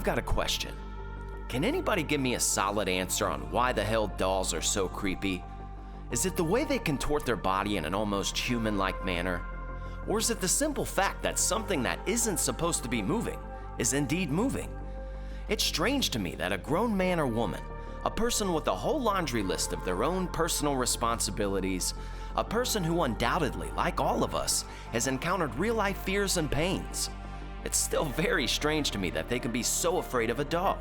I've got a question. Can anybody give me a solid answer on why the hell dolls are so creepy? Is it the way they contort their body in an almost human-like manner? Or is it the simple fact that something that isn't supposed to be moving is indeed moving? It's strange to me that a grown man or woman, a person with a whole laundry list of their own personal responsibilities, a person who undoubtedly, like all of us, has encountered real-life fears and pains. It's still very strange to me that they can be so afraid of a doll.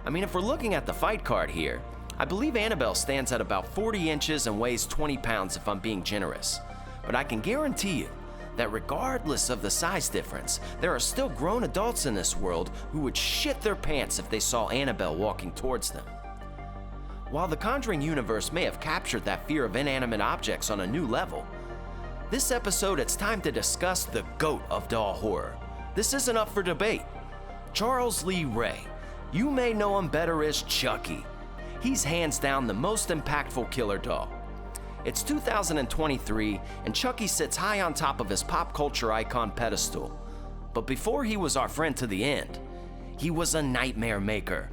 I mean, if we're looking at the fight card here, I believe Annabelle stands at about 40 inches and weighs 20 pounds if I'm being generous. But I can guarantee you that regardless of the size difference, there are still grown adults in this world who would shit their pants if they saw Annabelle walking towards them. While the Conjuring universe may have captured that fear of inanimate objects on a new level, this episode it's time to discuss the GOAT of doll horror. This isn't up for debate. Charles Lee Ray. You may know him better as Chucky. He's hands down the most impactful killer doll. It's 2023, and Chucky sits high on top of his pop culture icon pedestal. But before he was our friend to the end, he was a nightmare maker,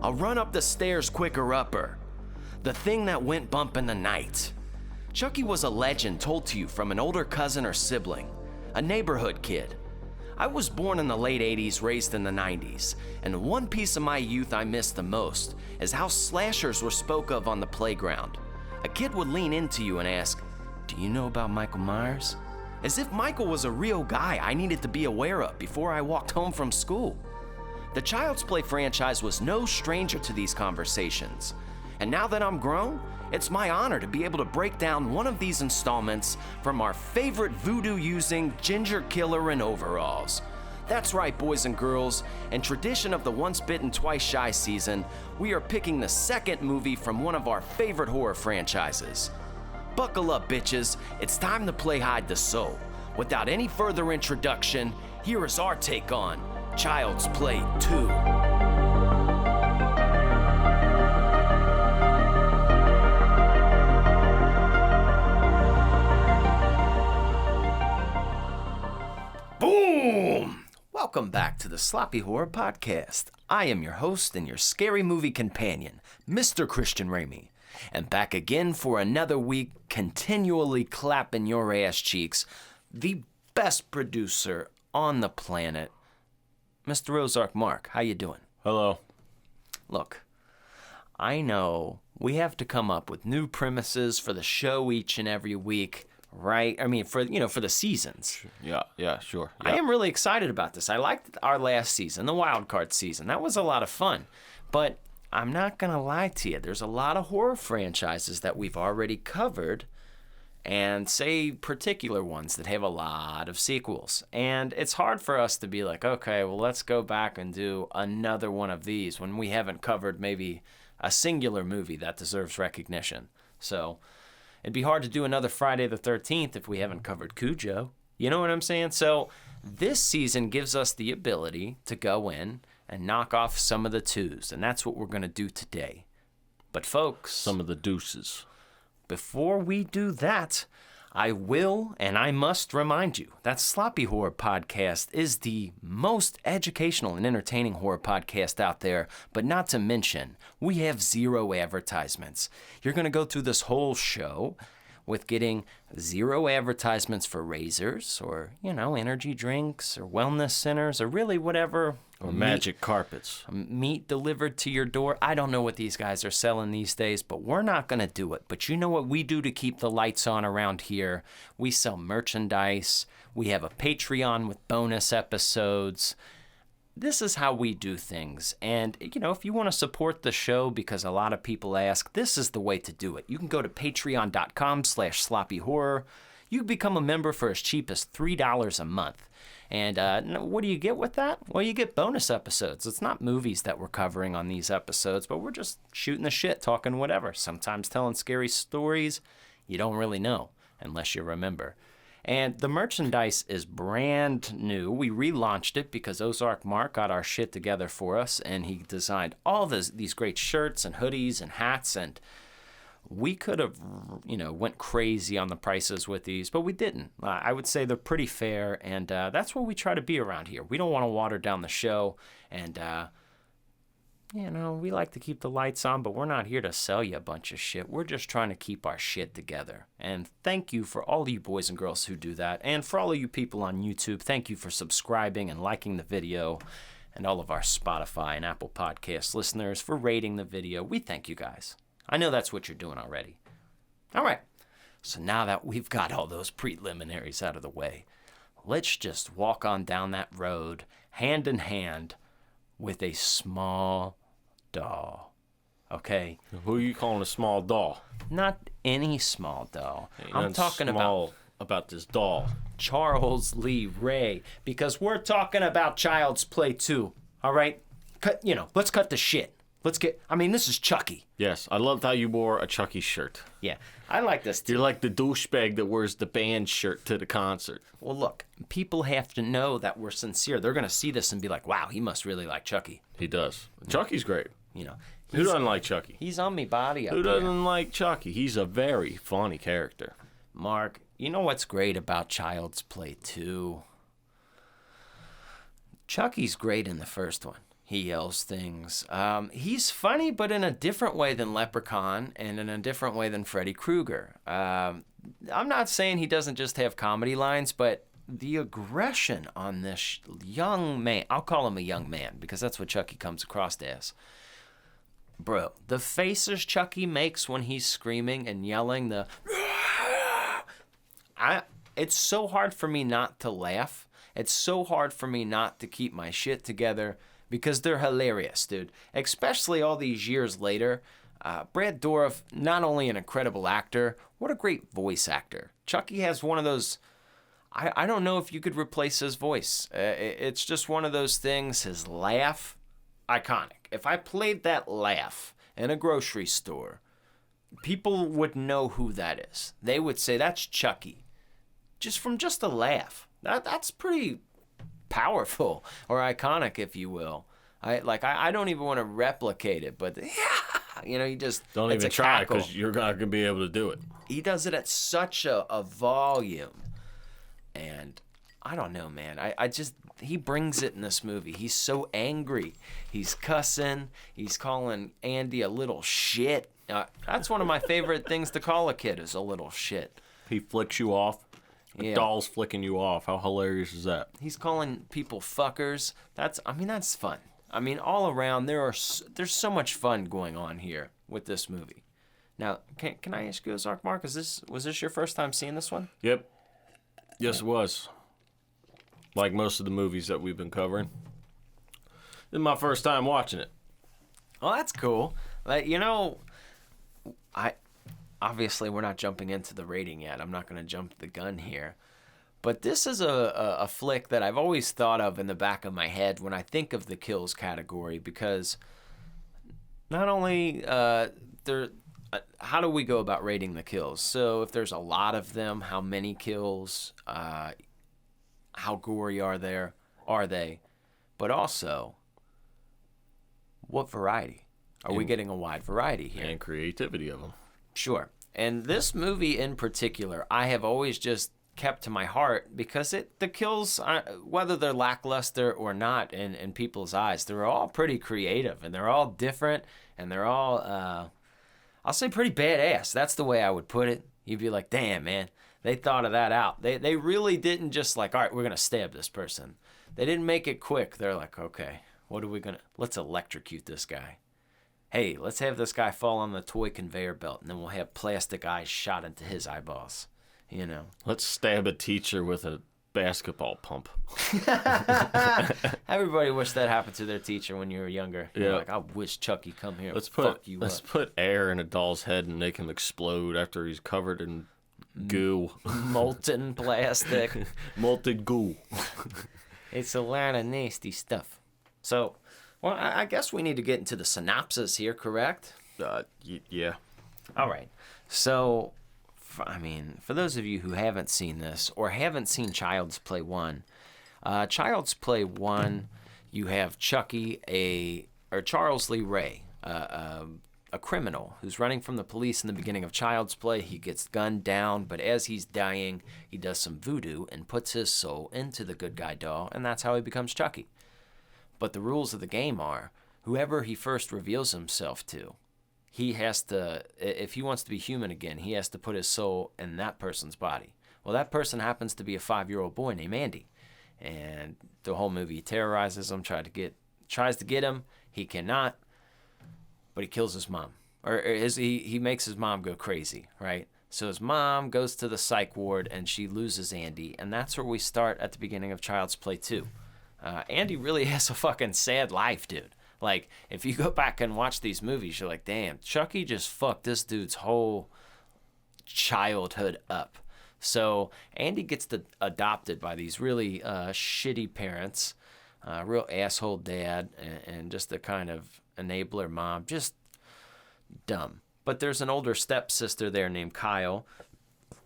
a run up the stairs quicker upper, the thing that went bump in the night. Chucky was a legend told to you from an older cousin or sibling, a neighborhood kid. I was born in the late 80s, raised in the 90s, and one piece of my youth I missed the most is how slashers were spoke of on the playground. A kid would lean into you and ask, "Do you know about Michael Myers?" As if Michael was a real guy I needed to be aware of before I walked home from school. The Child's Play franchise was no stranger to these conversations, and now that I'm grown, it's my honor to be able to break down one of these installments from our favorite voodoo-using ginger killer in overalls. That's right, boys and girls. In tradition of the Once Bitten Twice Shy season, we are picking the second movie from one of our favorite horror franchises. Buckle up, bitches. It's time to play hide the soul. Without any further introduction, here is our take on Child's Play 2. Boom! Welcome back to the Sloppy Horror Podcast. I am your host and your scary movie companion, Mr. Christian Ramey. And back again for another week, continually clapping your ass cheeks, the best producer on the planet, Mr. Ozark Mark. How you doing? Hello. Look, I know we have to come up with new premises for the show each and every week. Right? I mean, for the seasons. Yeah, sure. Yeah. I am really excited about this. I liked our last season, the wild card season. That was a lot of fun. But I'm not going to lie to you. There's a lot of horror franchises that we've already covered, and say particular ones that have a lot of sequels. And it's hard for us to be like, okay, well, let's go back and do another one of these when we haven't covered maybe a singular movie that deserves recognition. So it'd be hard to do another Friday the 13th if we haven't covered Cujo. You know what I'm saying? So this season gives us the ability to go in and knock off some of the twos, and that's what we're going to do today. But folks, Some of the deuces. before we do that, I will and I must remind you that Sloppy Horror Podcast is the most educational and entertaining horror podcast out there, but not to mention, we have 0 advertisements. You're going to go through this whole show with getting 0 advertisements for razors or, energy drinks or wellness centers or really whatever. Or magic carpets. Meat delivered to your door. I don't know what these guys are selling these days, but we're not going to do it. But you know what we do to keep the lights on around here? We sell merchandise. We have a Patreon with bonus episodes. This is how we do things. And, if you want to support the show, because a lot of people ask, this is the way to do it. You can go to patreon.com/sloppyhorror. You can become a member for as cheap as $3 a month. And what do you get with that? Well, you get bonus episodes. It's not movies that we're covering on these episodes, but we're just shooting the shit, talking whatever. Sometimes telling scary stories you don't really know unless you remember. And the merchandise is brand new. We relaunched it because Ozark Mark got our shit together for us, and he designed all these great shirts and hoodies and hats. And we could have, went crazy on the prices with these, but we didn't. I would say they're pretty fair, and that's what we try to be around here. We don't want to water down the show, and, we like to keep the lights on, but we're not here to sell you a bunch of shit. We're just trying to keep our shit together. And thank you for all of you boys and girls who do that, and for all of you people on YouTube, thank you for subscribing and liking the video, and all of our Spotify and Apple Podcast listeners for rating the video. We thank you guys. I know that's what you're doing already. All right. So now that we've got all those preliminaries out of the way, let's just walk on down that road hand in hand with a small doll. Okay? Who are you calling a small doll? Not any small doll. Ain't I'm nothing talking about this doll. Charles Lee Ray, because we're talking about Child's Play 2. All right? Let's cut the shit. This is Chucky. Yes, I loved how you wore a Chucky shirt. Yeah, I like this too. You're like the douchebag that wears the band shirt to the concert. Well, look, people have to know that we're sincere. They're going to see this and be like, wow, he must really like Chucky. He does. Chucky's great. Who Who doesn't like Chucky? He's on me body up Who there. doesn't like Chucky? He's a very funny character. Mark, you know what's great about Child's Play 2? Chucky's great in the first one. He yells things. He's funny, but in a different way than Leprechaun and in a different way than Freddy Krueger. I'm not saying he doesn't just have comedy lines, but the aggression on this young man, I'll call him a young man because that's what Chucky comes across as. Bro, the faces Chucky makes when he's screaming and yelling, it's so hard for me not to laugh. It's so hard for me not to keep my shit together. Because they're hilarious, dude. Especially all these years later. Brad Dourif, not only an incredible actor, what a great voice actor. Chucky has one of those, I don't know if you could replace his voice. It's just one of those things, his laugh, iconic. If I played that laugh in a grocery store, people would know who that is. They would say, that's Chucky. Just from just a laugh. That's pretty powerful or iconic, if you will. I don't even want to replicate it, but you just don't even try because you're not gonna be able to do it. He does it at such a volume, and I don't know, man. He brings it in this movie. He's so angry. He's cussing. He's calling Andy a little shit. That's one of my favorite things to call a kid is a little shit. He flicks you off. The Yeah. doll's flicking you off. How hilarious is that? He's calling people fuckers. That's fun. All around there's so much fun going on here with this movie. Now, can I ask you, Ozark Mark, was this your first time seeing this one? Yep. Yes, it was. Like most of the movies that we've been covering. This is my first time watching it. Oh, that's cool. Obviously, we're not jumping into the rating yet. I'm not going to jump the gun here. But this is a flick that I've always thought of in the back of my head when I think of the kills category, because not only how do we go about rating the kills? So if there's a lot of them, how many kills, how gory are they? But also, what variety? Are we getting a wide variety here? And creativity of them. Sure. And this movie in particular, I have always just kept to my heart because the kills, whether they're lackluster or not in people's eyes, they're all pretty creative and they're all different and they're all, I'll say pretty badass. That's the way I would put it. You'd be like, damn, man, they thought of that out. They really didn't just like, all right, we're going to stab this person. They didn't make it quick. They're like, okay, let's electrocute this guy. Hey, let's have this guy fall on the toy conveyor belt, and then we'll have plastic eyes shot into his eyeballs, Let's stab a teacher with a basketball pump. Everybody wished that happened to their teacher when you were younger. Yeah. Like, I wish Chucky come here Let's up. put air in a doll's head and make him explode after he's covered in goo. Molten plastic. Molten goo. It's a lot of nasty stuff. So, well, I guess we need to get into the synopsis here, correct? Yeah. All right. So, for those of you who haven't seen this or haven't seen Child's Play 1, Child's Play 1, you have Chucky, or Charles Lee Ray, a criminal who's running from the police in the beginning of Child's Play. He gets gunned down, but as he's dying, he does some voodoo and puts his soul into the good guy doll, and that's how he becomes Chucky. But the rules of the game are, whoever he first reveals himself to, he has to, if he wants to be human again, he has to put his soul in that person's body. Well, that person happens to be a 5-year-old boy named Andy. And the whole movie terrorizes him, tries to get him. He cannot, but he kills his mom. He makes his mom go crazy, right? So his mom goes to the psych ward, and she loses Andy. And that's where we start at the beginning of Child's Play 2. Andy really has a fucking sad life, dude. Like, if you go back and watch these movies, you're like, damn, Chucky just fucked this dude's whole childhood up. So Andy gets adopted by these really shitty parents, real asshole dad, and just a kind of enabler mom, just dumb. But there's an older stepsister there named Kyle,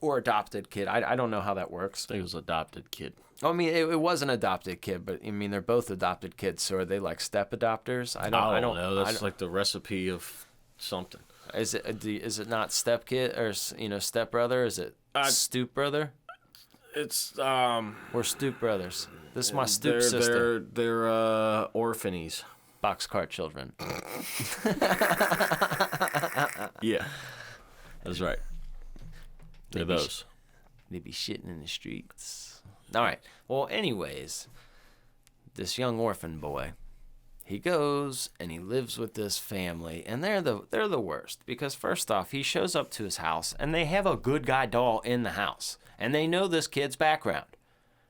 or adopted kid. I don't know how that works. I think it was adopted kid. I mean, it was an adopted kid, but I mean, they're both adopted kids. So are they like step adopters? I don't know. That's like the recipe of something. Is it not step kid or step brother? Is it stoop brother? It's We're stoop brothers. This is my stoop sister. They're orphanies. Boxcar children. Yeah, that's right. They're those. They be shitting in the streets. All right. Well, anyways, this young orphan boy, he goes and he lives with this family, and they're the worst because first off, he shows up to his house and they have a good guy doll in the house, and they know this kid's background,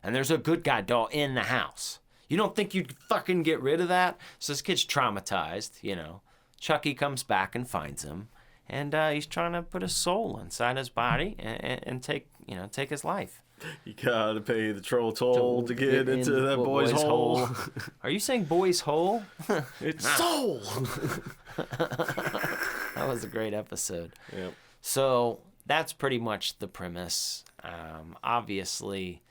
and there's a good guy doll in the house. You don't think you'd fucking get rid of that? So this kid's traumatized, Chucky comes back and finds him, and he's trying to put a soul inside his body and take his life. You gotta pay the troll toll to get into that boy's hole. Are you saying boy's hole? It's soul. That was a great episode. Yep. So that's pretty much the premise. Obviously,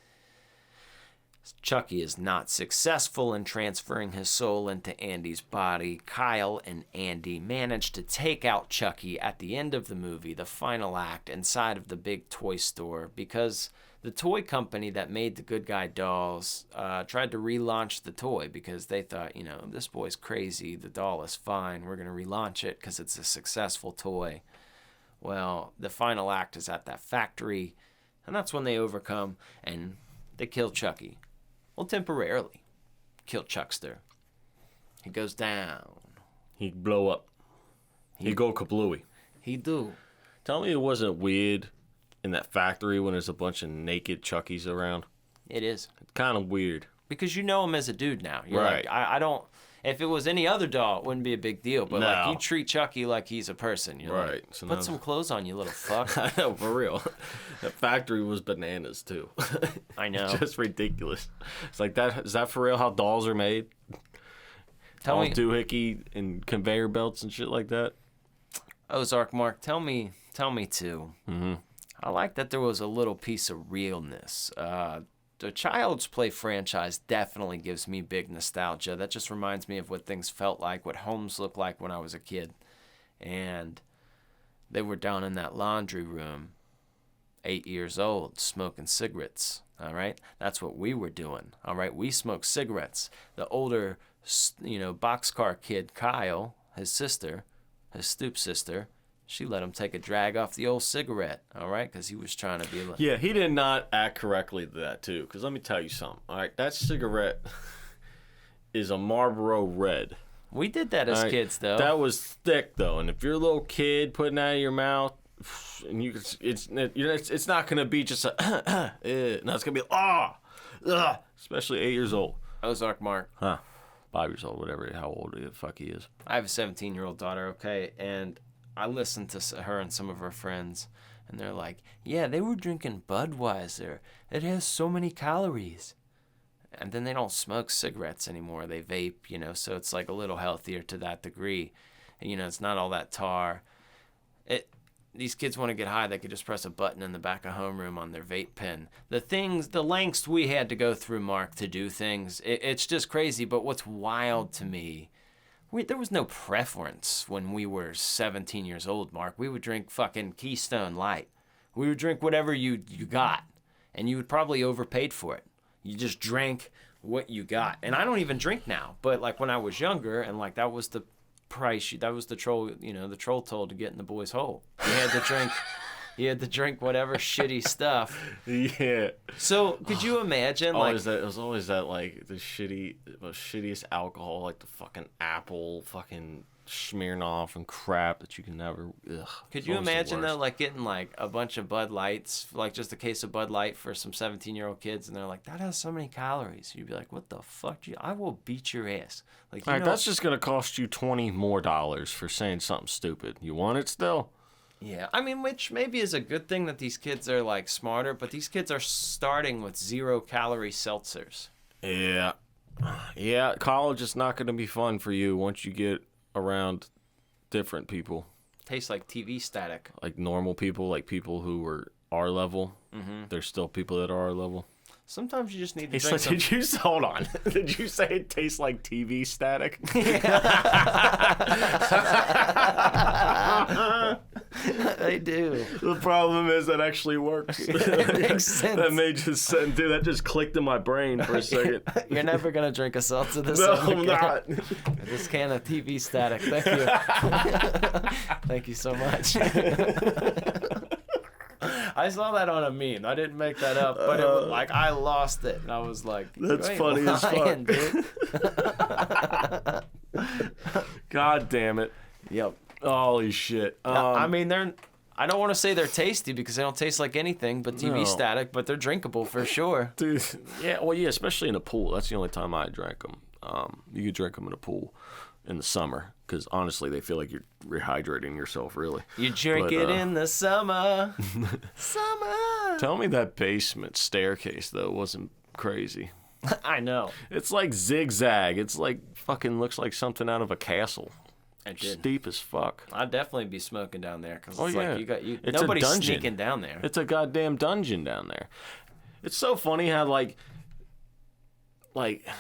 Chucky is not successful in transferring his soul into Andy's body. Kyle and Andy manage to take out Chucky at the end of the movie, the final act, inside of the big toy store, because the toy company that made the good guy dolls tried to relaunch the toy because they thought, this boy's crazy. The doll is fine. We're going to relaunch it because it's a successful toy. Well, the final act is at that factory, and that's when they overcome and they kill Chucky. Well, temporarily. Kill Chuckster. He goes down. He blow up. He go kablooey. He do. Tell me it wasn't weird in that factory when there's a bunch of naked Chuckies around. It is. It's kind of weird. Because you know him as a dude now. You're right. Like, I don't... If it was any other doll, it wouldn't be a big deal. But no. you treat Chucky like he's a person. You're right. Like, so put some clothes on, you little fuck. I know, for real. That factory was bananas, too. I know. Just ridiculous. It's like, that. Is that for real how dolls are made? Tell me, doohickey and conveyor belts and shit like that? Ozark Mark, tell me too. Mm-hmm. I like that there was a little piece of realness. The Child's Play franchise definitely gives me big nostalgia. That just reminds me of what things felt like, what homes looked like when I was a kid. And they were down in that laundry room, 8 years old, smoking cigarettes, all right? That's what we were doing, all right? We smoked cigarettes. The older, boxcar kid, Kyle, his sister, his stoop sister, she let him take a drag off the old cigarette, all right? Because he was trying to be like... Yeah, he did not act correctly to that, too. Because let me tell you something, all right? That cigarette is a Marlboro Red. We did that as kids, though. That was thick, though. And if you're a little kid putting that in your mouth, and it's not going to be just a... no, it's going to be... especially 8 years old. Ozark Mark. Huh. 5 years old, whatever, how old the fuck he is. I have a 17-year-old daughter, okay? And I listened to her and some of her friends, and they're like, yeah, they were drinking Budweiser. It has so many calories. And then they don't smoke cigarettes anymore. They vape, so it's like a little healthier to that degree. And, it's not all that tar. These kids want to get high, they could just press a button in the back of homeroom on their vape pen. The lengths we had to go through, Mark, to do things, it's just crazy. But what's wild to me There was no preference when we were 17 years old, Mark. We would drink fucking Keystone Light. We would drink whatever you got, and you would probably overpaid for it. You just drank what you got. And I don't even drink now, but like when I was younger, and like that was the price, that was the troll, the troll toll to get in the boy's hole. You had to drink. You had to drink whatever shitty stuff. Yeah. So could you imagine? Like, it was always that like the shittiest alcohol, like the fucking apple, fucking Smirnoff and crap that you can never. Ugh, could you imagine though, like getting like a bunch of Bud Lights, like just a case of Bud Light for some 17-year-old kids, and they're like, that has so many calories. You'd be like, what the fuck? I will beat your ass. Like, all right, that's just gonna cost you $20 more for saying something stupid. You want it still? Yeah, I mean, which maybe is a good thing that these kids are like smarter, but these kids are starting with 0-calorie seltzers. Yeah. Yeah, college is not going to be fun for you once you get around different people. Tastes like TV static. Like normal people, like people who were our level. Mm-hmm. There's still people that are our level. Sometimes you just need to drink some... Hold on. Did you say it tastes like TV static? They do. The problem is that actually works. It makes sense. That just clicked in my brain for a second. You're never going to drink a seltzer this No, summer. I'm not. This can of TV static. Thank you. Thank you so much. I saw that on a meme. I didn't make that up, but it was like I lost it, and I was like, "That's funny as fuck, dude." God damn it! Yep. Holy shit! I mean, I don't want to say they're tasty because they don't taste like anything but TV static, but they're drinkable for sure, dude. Yeah, well, yeah, especially in a pool. That's the only time I drank them. You could drink them in a pool in the summer because honestly, they feel like you're rehydrating yourself. Really, you drink it in the summer. Summer. Tell me that basement staircase though wasn't crazy. I know. It's like zigzag. It's like fucking looks like something out of a castle. Steep as fuck. I'd definitely be smoking down there because it's like it's nobody's a dungeon. sneaking down there. It's a goddamn dungeon down there. It's so funny how like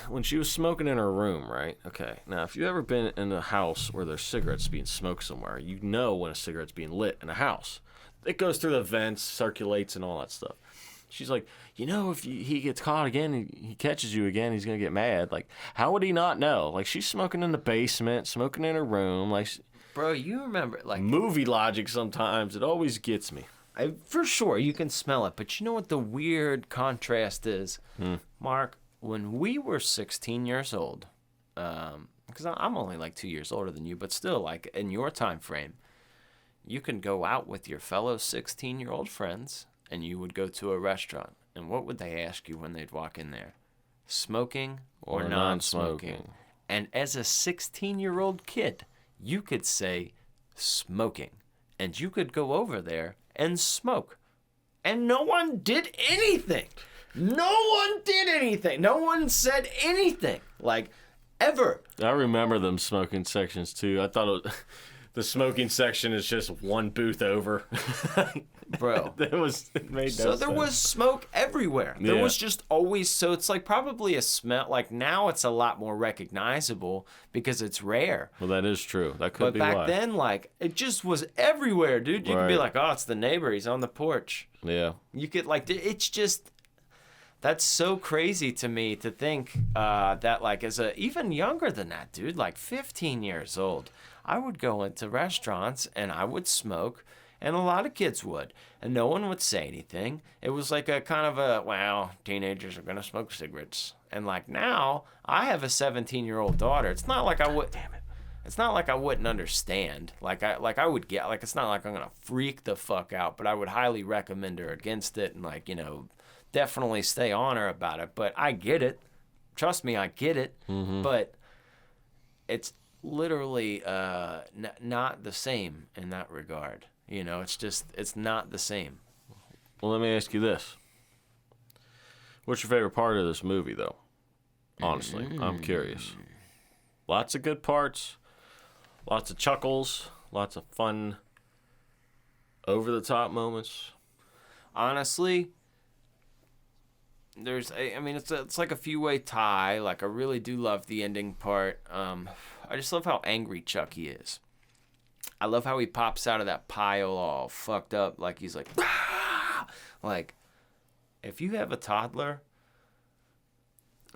when she was smoking in her room, right? Okay. Now, if you've ever been in a house where there's cigarettes being smoked somewhere, you know when a cigarette's being lit in a house. It goes through the vents, circulates, and all that stuff. She's like, if he gets caught again, he catches you again, he's going to get mad. Like, how would he not know? Like, she's smoking in the basement, smoking in her room. Like, bro, you remember, like... Movie logic sometimes, it always gets me. For sure, you can smell it. But you know what the weird contrast is? Mark, when we were 16 years old, because I'm only like 2 years older than you, but still, like, in your time frame, you can go out with your fellow 16-year-old friends, and you would go to a restaurant. And what would they ask you when they'd walk in there? Smoking or non-smoking? And as a 16-year-old kid, you could say smoking. And you could go over there and smoke. And no one did anything. No one did anything. No one said anything. Like, ever. I remember them smoking sections, too. I thought the smoking section is just one booth over. Bro. It made no sense. There was smoke everywhere. There was just always, so it's like probably a smell. Like now it's a lot more recognizable because it's rare. Well, that is true. That could be why. But back then, like, it just was everywhere, dude. You could be like, oh, it's the neighbor. He's on the porch. Yeah. You could, like, it's just... That's so crazy to me to think that, like, even younger than that, dude, like 15 years old, I would go into restaurants and I would smoke, and a lot of kids would, and no one would say anything. It was like a kind of a, wow, teenagers are going to smoke cigarettes. And, like, now I have a 17-year-old daughter. It's not like I would... Damn it. It's not like I wouldn't understand. Like I would get... Like, it's not like I'm going to freak the fuck out, but I would highly recommend her against it and, like, definitely stay on her about it. But I get it. Trust me, I get it. Mm-hmm. But it's literally not the same in that regard. It's not the same. Well, let me ask you this. What's your favorite part of this movie, though? Honestly, I'm curious. Lots of good parts. Lots of chuckles. Lots of fun, over-the-top moments. Honestly... it's like a few-way tie. Like, I really do love the ending part. I just love how angry Chucky is. I love how he pops out of that pile all fucked up, like he's like, ah! Like, if you have a toddler,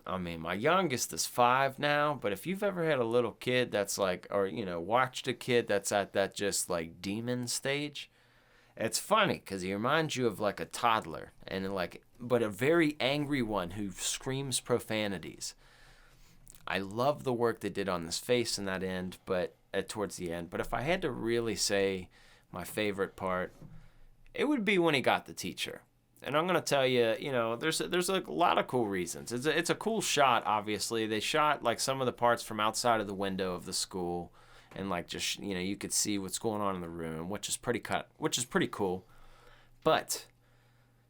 I mean, my youngest is 5 now, but if you've ever had a little kid that's like, or, you know, watched a kid that's at that just like demon stage, it's funny because he reminds you of like a toddler, and like, but a very angry one who screams profanities. I love the work they did on his face in that end, but towards the end. But if I had to really say my favorite part, it would be when he got the teacher. And I'm gonna tell you, you know, there's a lot of cool reasons. It's a cool shot. Obviously, they shot like some of the parts from outside of the window of the school, and like just, you know, you could see what's going on in the room, which is pretty cool. But,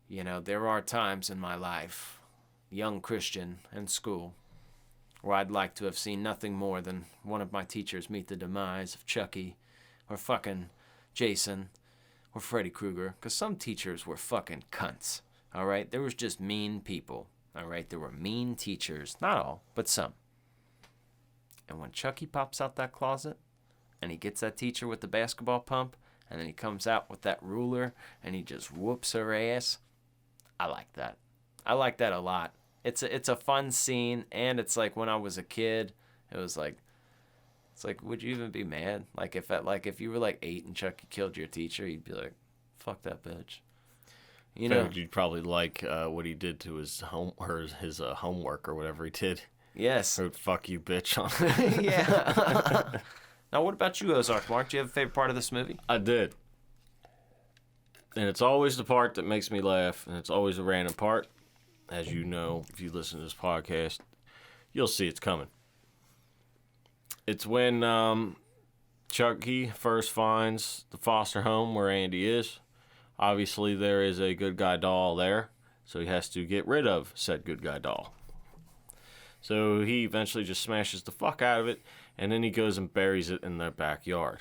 you know, there are times in my life, young Christian in school, where I'd like to have seen nothing more than one of my teachers meet the demise of Chucky, or fucking Jason, or Freddy Krueger, because some teachers were fucking cunts, all right? There was just mean people, all right? There were mean teachers, not all, but some. And when Chucky pops out that closet, and he gets that teacher with the basketball pump, and then he comes out with that ruler, and he just whoops her ass, I like that. I like that a lot. It's a fun scene, and it's like when I was a kid, it was like, it's like, would you even be mad? Like if you were like 8 and Chucky killed your teacher, you'd be like, fuck that bitch. You know, you'd probably like what he did to his homework or whatever he did. Yes. Or fuck you, bitch. Yeah. Now, what about you, Ozark Mark? Do you have a favorite part of this movie? I did. And it's always the part that makes me laugh, and it's always a random part. As you know, if you listen to this podcast, you'll see it's coming. It's when Chucky first finds the foster home where Andy is. Obviously, there is a good guy doll there, so he has to get rid of said good guy doll. So he eventually just smashes the fuck out of it, and then he goes and buries it in their backyard.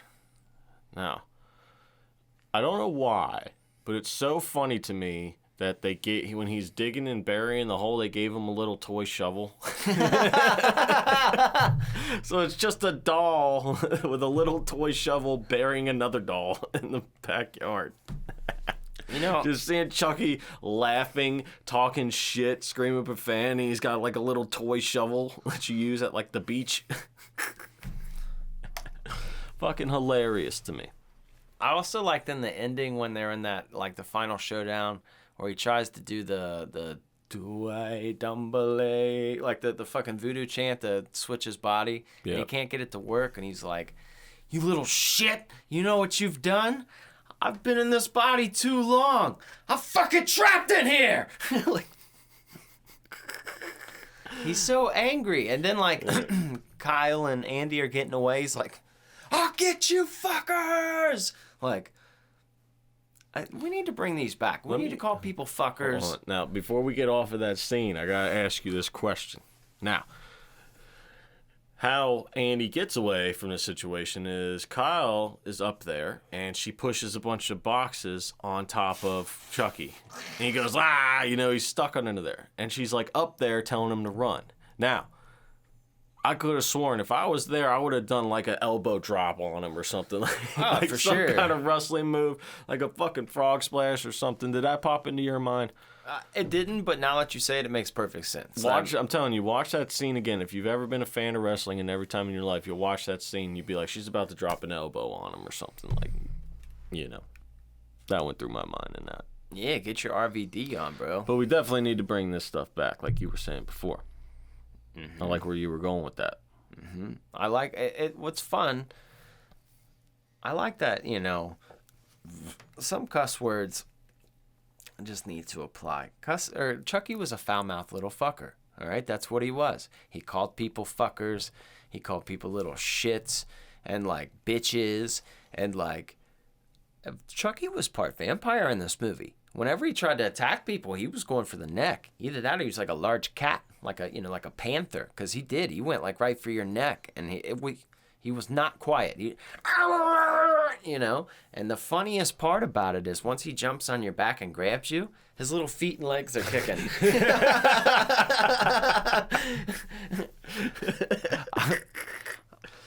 Now, I don't know why, but it's so funny to me that when he's digging and burying the hole, they gave him a little toy shovel. So it's just a doll with a little toy shovel burying another doll in the backyard. You know, just seeing Chucky laughing, talking shit, screaming profanity. He's got like a little toy shovel that you use at like the beach. Fucking hilarious to me. I also liked in the ending when they're in that, like, the final showdown where he tries to do the Due Dumbele, like the fucking voodoo chant to switch his body. Yep. And he can't get it to work, and he's like, you little shit, you know what you've done? I've been in this body too long. I'm fucking trapped in here. Like, he's so angry. And then, like, Kyle and Andy are getting away. He's like, I'll get you fuckers. Like, we need to bring these back. We need to call people fuckers. Now, before we get off of that scene, I gotta ask you this question. Now, how Andy gets away from this situation is Kyle is up there, and she pushes a bunch of boxes on top of Chucky. And he goes, he's stuck under there. And she's like up there telling him to run. Now, I could have sworn if I was there, I would have done like an elbow drop on him or something. Like for some sure. kind of wrestling move, like a fucking frog splash or something. Did that pop into your mind? It didn't, but now that you say it, it makes perfect sense. I'm telling you, watch that scene again. If you've ever been a fan of wrestling, and every time in your life you'll watch that scene, you'd be like, she's about to drop an elbow on him or something. Like, you know, that went through my mind in that. Yeah, get your RVD on, bro. But we definitely need to bring this stuff back, like you were saying before. Mm-hmm. I like where you were going with that. Mm-hmm. I like it. What's fun, I like that, you know, some cuss words just need to apply. Chucky was a foul-mouthed little fucker, all right? That's what he was. He called people fuckers. He called people little shits and, like, bitches. And, like, Chucky was part vampire in this movie. Whenever he tried to attack people, he was going for the neck. Either that or he was like a large cat, like a panther. Because he went, like, right for your neck. And he was not quiet. And the funniest part about it is once he jumps on your back and grabs you, his little feet and legs are kicking.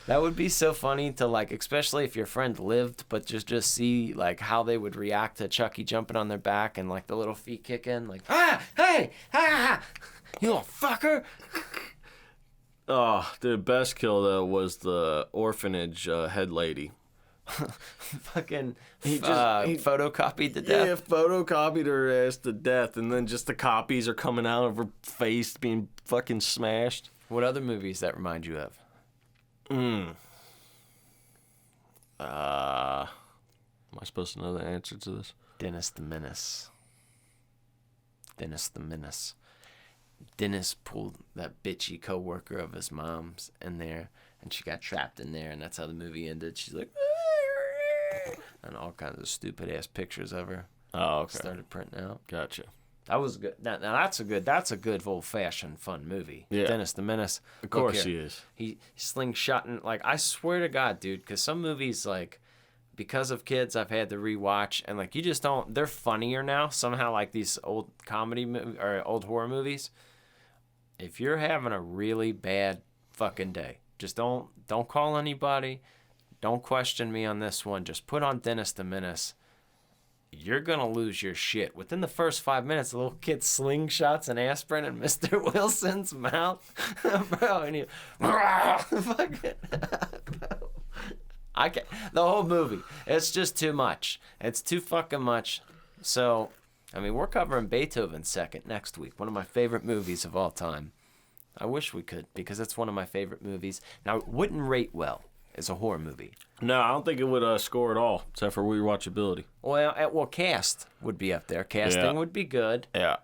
That would be so funny to like, especially if your friend lived, but just see like how they would react to Chucky jumping on their back and like the little feet kicking, like hey, you little fucker. Oh, the best kill though was the orphanage head lady. Fucking he photocopied to death. Yeah, photocopied her ass to death, and then just the copies are coming out of her face being fucking smashed. What other movies that remind you of? Am I supposed to know the answer to this? Dennis the Menace. Dennis the Menace. Dennis pulled that bitchy coworker of his mom's in there, and she got trapped in there, and that's how the movie ended. She's like, and all kinds of stupid ass pictures of her. Oh, okay. Started printing out. Gotcha. That was good. Now that's a good old fashioned fun movie. Yeah. Dennis the Menace. Of course he is. He slingshotting, like, I swear to God, dude, because some movies, like, because of kids, I've had to rewatch, and like you just don't. They're funnier now somehow, like these old or old horror movies. If you're having a really bad fucking day, just don't call anybody. Don't question me on this one. Just put on Dennis the Menace. You're gonna lose your shit. Within the first 5 minutes, the little kid slingshots an aspirin in Mr. Wilson's mouth, bro, and you, fucking, I can't. The whole movie, it's just too much. It's too fucking much. So, I mean, we're covering Beethoven's Second next week. One of my favorite movies of all time. I wish we could, because it's one of my favorite movies. Now, it wouldn't rate well as a horror movie. No, I don't think it would score at all, except for rewatchability. Well, cast would be up there. Casting would be good. Yeah.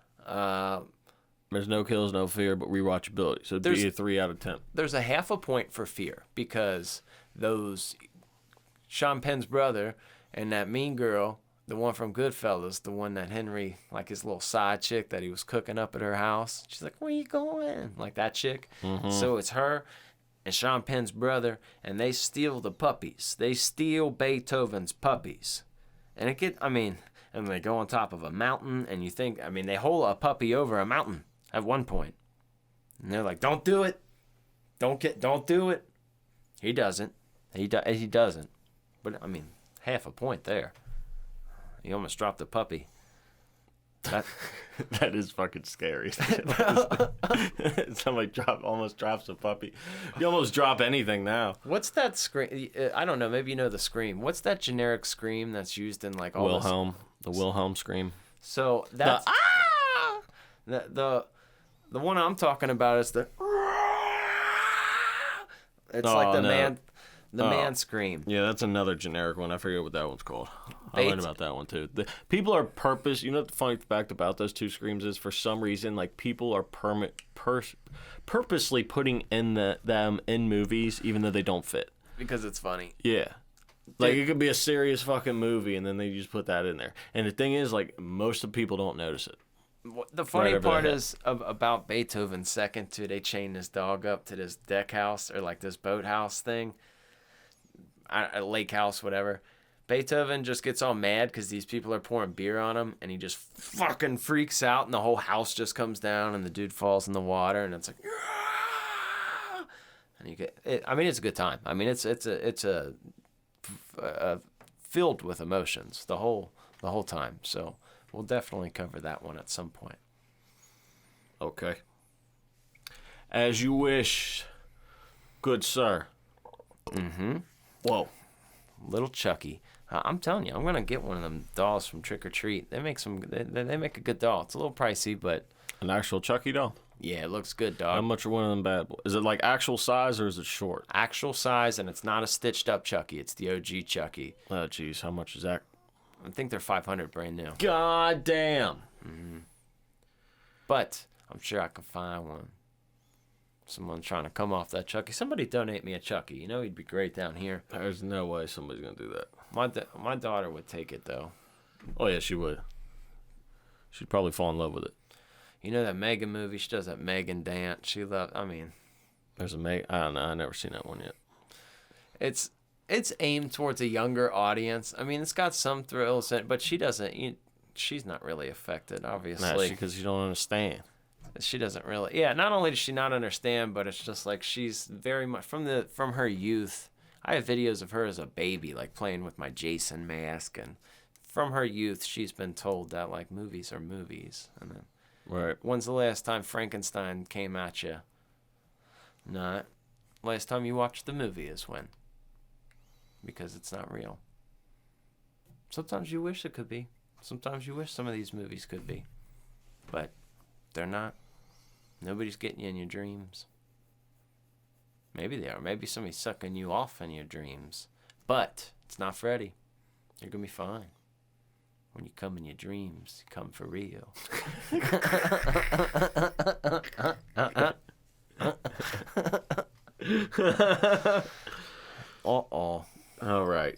There's no kills, no fear, but rewatchability. So it'd be a 3 out of 10. There's a half a point for fear, because those Sean Penn's brother and that mean girl, the one from Goodfellas, the one that Henry, like his little side chick that he was cooking up at her house. She's like, where you going? Like that chick. Mm-hmm. So it's her and Sean Penn's brother, and they steal the puppies. They steal Beethoven's puppies. And and they go on top of a mountain, and you think, they haul a puppy over a mountain at one point. And they're like, don't do it. Don't do it. He doesn't. He doesn't. But, half a point there. He almost dropped the puppy. That is fucking scary. Somebody almost drops a puppy. You almost drop anything now. What's that scream? I don't know. Maybe you know the scream. What's that generic scream that's used in like all Wilhelm? The Wilhelm scream. So that's the one I'm talking about is the. It's like the man scream. Yeah, that's another generic one. I forget what that one's called. I learned about that one too. People are you know what the funny fact about those two screams is? For some reason, like, people are purposely putting in them in movies even though they don't fit. Because it's funny. Yeah. Like, it could be a serious fucking movie and then they just put that in there. And the thing is, like, most of the people don't notice it. The funny part is about Beethoven's Second too. They chain this dog up to this deck house, or like this boathouse thing, a lake house, whatever. Beethoven just gets all mad because these people are pouring beer on him, and he just fucking freaks out, and the whole house just comes down, and the dude falls in the water, and it's like, Aah! And you get it. It's a good time. It's filled with emotions the whole time. So we'll definitely cover that one at some point. Okay. As you wish, good sir. Mm-hmm. Whoa. Little Chucky. I'm telling you, I'm gonna get one of them dolls from Trick or Treat. They make they make a good doll. It's a little pricey, but an actual Chucky doll. Yeah, it looks good, dog. How much are one of them bad boys? Is it like actual size or is it short? Actual size, and it's not a stitched up Chucky. It's the OG Chucky. Oh, jeez, how much is that? I think they're $500 brand new. God damn. Mm-hmm. But I'm sure I can find one. Someone trying to come off that Chucky. Somebody donate me a Chucky. You know he'd be great down here. There's no way somebody's gonna do that. My daughter would take it though. Oh yeah, she would. She'd probably fall in love with it. You know that Megan movie? She does that Megan dance. She loves. There's a Megan. I don't know. I've never seen that one yet. It's aimed towards a younger audience. It's got some thrills in it, but she doesn't. She's not really affected, obviously. Because you don't understand. She doesn't really. Yeah, not only does she not understand, but it's just like she's very much from her youth. I have videos of her as a baby, like playing with my Jason mask, and from her youth, she's been told that like movies are movies. And then, Right. when's the last time Frankenstein came at you? Not. Last time you watched the movie is when. Because it's not real. Sometimes you wish it could be. Sometimes you wish some of these movies could be. But they're not. Nobody's getting you in your dreams. Maybe they are. Maybe somebody's sucking you off in your dreams. But it's not Freddy. You're going to be fine. When you come in your dreams, you come for real. Uh-oh. All right.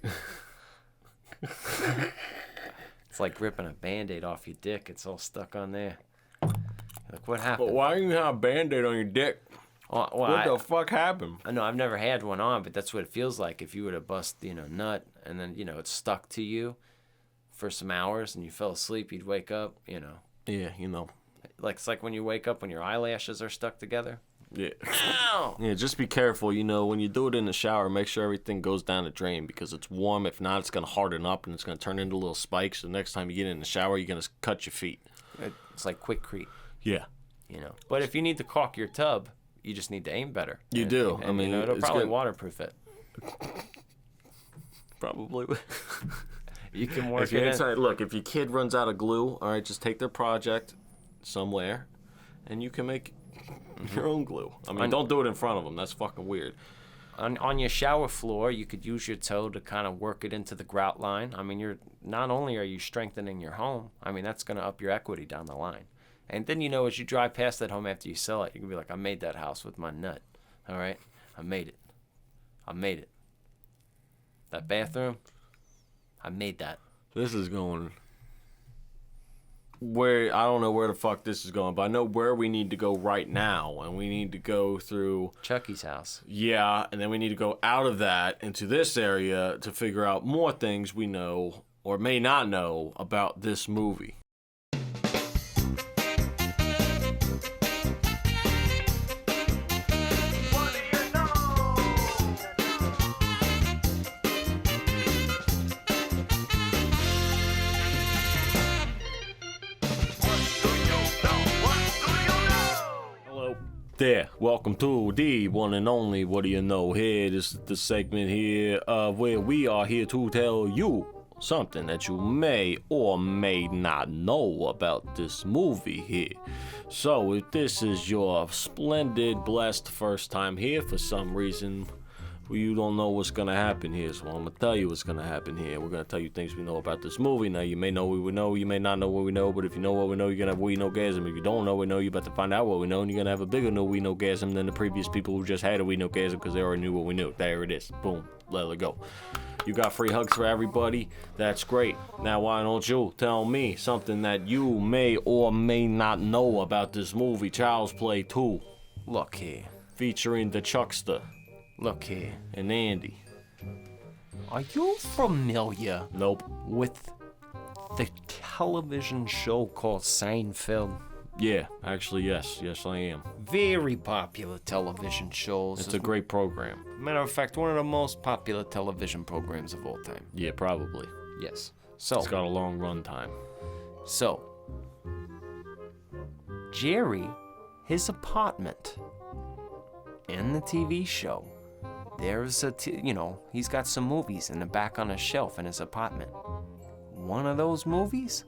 It's like ripping a Band-Aid off your dick. It's all stuck on there. Like, what happened? But why do you have a Band-Aid on your dick? Well, What the fuck happened? I know I've never had one on, but that's what it feels like if you were to bust, nut, and then, it's stuck to you for some hours and you fell asleep, you'd wake up, Yeah, Like, it's like when you wake up when your eyelashes are stuck together. Yeah. Ow! Yeah, just be careful. When you do it in the shower, make sure everything goes down the drain because it's warm. If not, it's going to harden up and it's going to turn into little spikes. The next time you get in the shower, you're going to cut your feet. It's like quickcrete, Yeah. But if you need to caulk your tub, you just need to aim better. You do. I mean, it'll it's probably gonna- waterproof it. Probably. You can work If you it in. look, if your kid runs out of glue, all right, just take their project somewhere, and you can make your own glue. I mean, don't do it in front of them. That's fucking weird. On your shower floor, you could use your toe to kind of work it into the grout line. I mean, not only are you strengthening your home, I mean, that's going to up your equity down the line. And then, as you drive past that home after you sell it, you can be like, I made that house with my nut. All right? I made it. I made it. That bathroom, I made that. This is going where I don't know where the fuck this is going, but I know where we need to go right now, and we need to go through Chucky's house. Yeah, and then we need to go out of that into this area to figure out more things we know or may not know about this movie. There, welcome to the one and only What Do You Know Here. This is the segment here where we are here to tell you something that you may or may not know about this movie here. So if this is your splendid, blessed first time here for some reason, you don't know what's going to happen here, so I'm going to tell you what's going to happen here. We're going to tell you things we know about this movie. Now, you may know what we know, you may not know what we know, but if you know what we know, you're going to have we know-gasm. If you don't know what we know, you're about to find out what we know, and you're going to have a bigger we know-gasm than the previous people who just had a we know-gasm because they already knew what we knew. There it is. Boom. Let it go. You got free hugs for everybody. That's great. Now, why don't you tell me something that you may or may not know about this movie, Child's Play 2, Look here. featuring the Chuckster. Look here. And Andy. Are you familiar Nope. with the television show called Seinfeld? Yeah, actually, yes. Yes, I am. Very popular television shows. It's a great program. Matter of fact, one of the most popular television programs of all time. Yeah, probably. Yes. So, It's got a long run time. Jerry, his apartment in the TV show, there's he's got some movies in the back on a shelf in his apartment. One of those movies?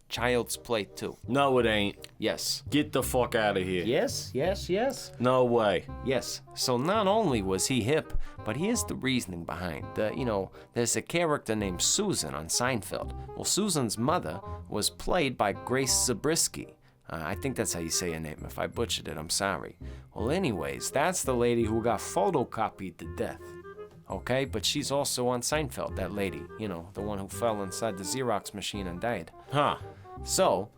Child's Play 2. No, it ain't. Yes. Get the fuck out of here. Yes. No way. Yes. So not only was he hip, but here's the reasoning behind there's a character named Susan on Seinfeld. Well, Susan's mother was played by Grace Zabriskie. I think that's how you say her name. If I butchered it, I'm sorry. Well, anyways, that's the lady who got photocopied to death. Okay? But she's also on Seinfeld, that lady. The one who fell inside the Xerox machine and died. Huh. So,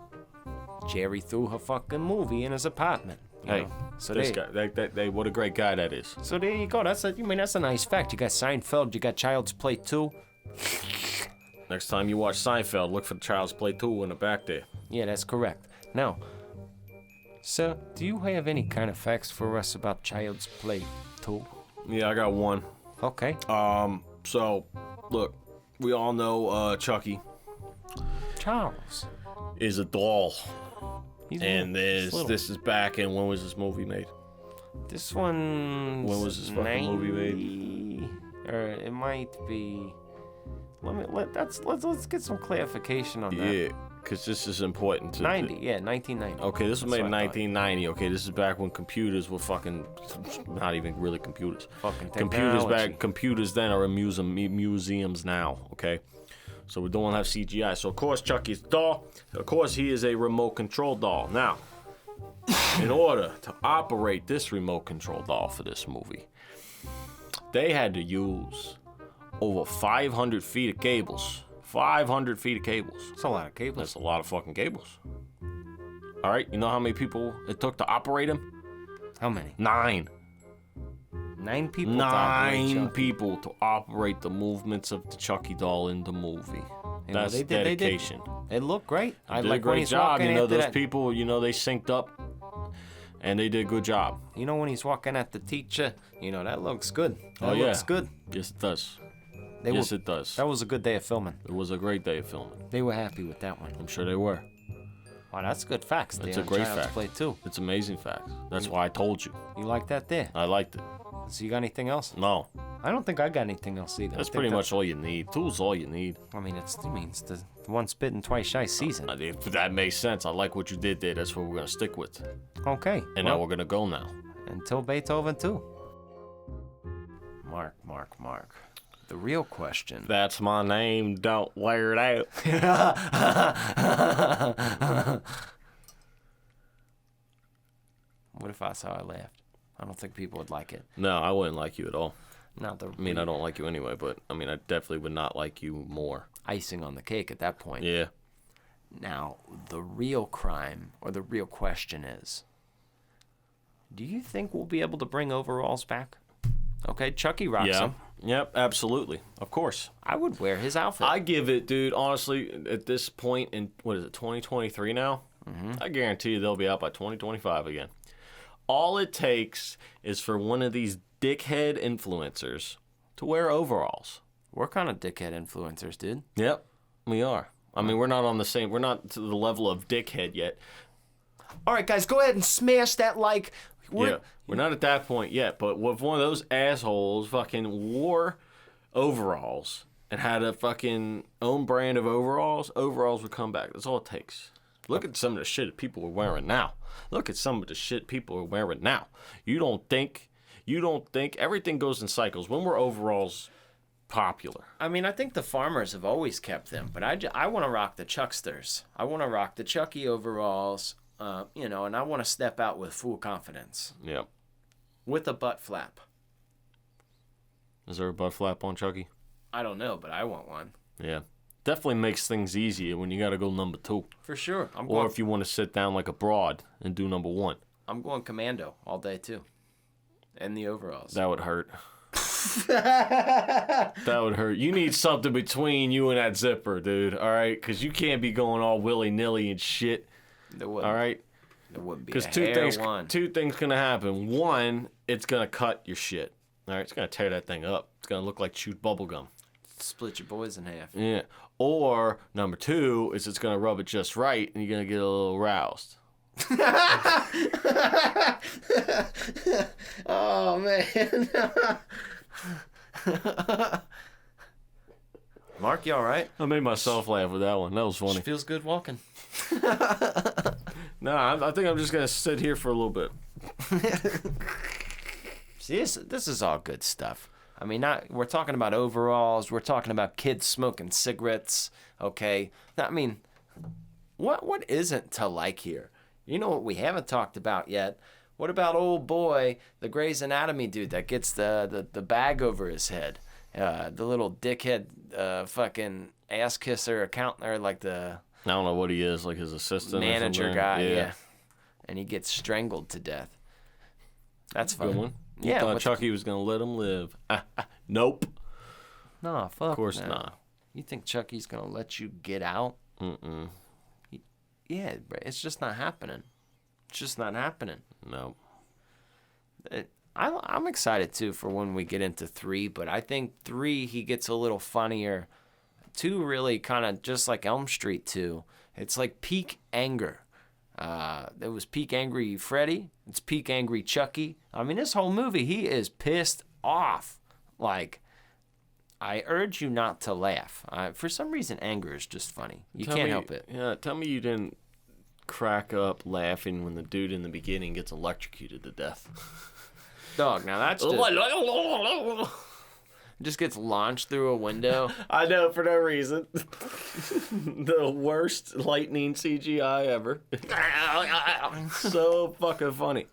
Jerry threw her fucking movie in his apartment. Hey, So this guy, what a great guy that is. So there you go. That's a nice fact. You got Seinfeld, you got Child's Play 2. Next time you watch Seinfeld, look for Child's Play 2 in the back there. Yeah, that's correct. Now, So, do you have any kind of facts for us about Child's Play 2? Yeah, I got one. Okay. So, look, we all know Chucky Charles. is a doll. He's And little. this is back in, when was this movie made? This one. When was this fucking movie made? Or it might be. Let's get some clarification on that. Yeah, because this is important to 90, yeah, 1990. Okay, this was made in That's what I thought. 1990. Okay, this is back when computers were fucking not even really computers. Fucking Computers then are in museums now. Okay, so we don't want to have CGI. So of course Chucky's a doll. Of course he is a remote control doll. Now, in order to operate this remote control doll for this movie, they had to use over 500 feet of cables. 500 feet of cables. That's a lot of cables. That's a lot of fucking cables. All right, you know how many people it took to operate him? How many? 9. 9 people. To operate 9 Chucky. people to operate the movements of the Chucky doll in the movie. And That's they did. dedication. It looked great. I Did a like when great he's job. walking You know, after those that. people, you know, they synced up and they did a good job. You know when he's walking at the teacher. You know that looks good. That Oh, yeah. looks good. Yes, it does. They Yes, were, it does. That was a good day of filming. It was a great day of filming. They were happy with that one. I'm sure they were. Wow, that's good facts. It's there a on great Child's fact. Play too. It's amazing facts. That's why I told you. You like that there? I liked it. So you got anything else? No, I don't think I got anything else either. that's I think pretty much all you need. Tools all you need. I mean, it's the Once Bitten Twice Shy season. If that makes sense. I like what you did there. That's what we're going to stick with. Okay. And now we're going to go now. until Beethoven too. Mark. The real question. That's my name. Don't wear it out. What if I saw I laughed? I don't think people would like it. No, I wouldn't like you at all. Not the I mean, I don't like you anyway, but I mean, I definitely would not like you more. icing on the cake at that point. Yeah. Now, the real crime or the real question is, do you think we'll be able to bring overalls back? Okay, Chucky rocks Yeah. them. Yep, absolutely. Of course. I would wear his outfit. I give it, dude, honestly, at this point in, 2023 now? Mm-hmm. I guarantee you they'll be out by 2025 again. All it takes is for one of these dickhead influencers to wear overalls. We're kind of dickhead influencers, dude. Yep, we are. I mean, we're not to the level of dickhead yet. All right, guys, go ahead and smash that like. We're not at that point yet, but if one of those assholes fucking wore overalls and had a fucking own brand of overalls would come back. That's all it takes. Look at some of the shit people are wearing now. Look at some of the shit people are wearing now. You don't think everything goes in cycles. When were overalls popular? I mean, I think the farmers have always kept them, but I want to rock the Chucksters. I want to rock the Chucky overalls, and I want to step out with full confidence. Yep. With a butt flap. Is there a butt flap on Chucky? I don't know, but I want one. Yeah. Definitely makes things easier when you got to go number 2. For sure. Or if you want to sit down like a broad and do number 1. I'm going commando all day, too. And the overalls. That would hurt. That would hurt. You need something between you and that zipper, dude. All right? Because you can't be going all willy-nilly and shit. All right? There wouldn't be Because a two hair things one. going to happen. One, it's going to cut your shit. All right? It's going to tear that thing up. It's going to look like chewed bubble gum. Split your boys in half. Yeah. Or number 2 is it's going to rub it just right and you're going to get a little roused. Oh, man. Mark, you all right? I made myself laugh with that one. That was funny. She feels good walking. No, I think I'm just going to sit here for a little bit. See, this is all good stuff. I mean, we're talking about overalls. We're talking about kids smoking cigarettes. Okay, I mean, what isn't to like here? You know what we haven't talked about yet? What about old boy, the Grey's Anatomy dude that gets the bag over his head? The little dickhead, fucking ass kisser accountant, or like the I don't know what he is, like his assistant manager or something. guy, yeah. And he gets strangled to death. That's fun. Good one. You Yeah, thought but- Chucky was going to let him live. Nope. No, fuck. Of course no. not. You think Chucky's gonna let you get out? Mm-mm. Yeah, but it's just not happening. It's just not happening. No. I'm excited too for when we get into 3, but I think 3 he gets a little funnier. 2 really kind of just like Elm Street 2. It's like peak anger. It was peak angry Freddy. It's peak angry Chucky. I mean, this whole movie, he is pissed off. Like, I urge you not to laugh. For some reason, anger is just funny. You can't help it. Yeah, tell me you didn't crack up laughing when the dude in the beginning gets electrocuted to death. Dog, now that's just gets launched through a window. I know, for no reason. The worst lightning CGI ever. So fucking funny.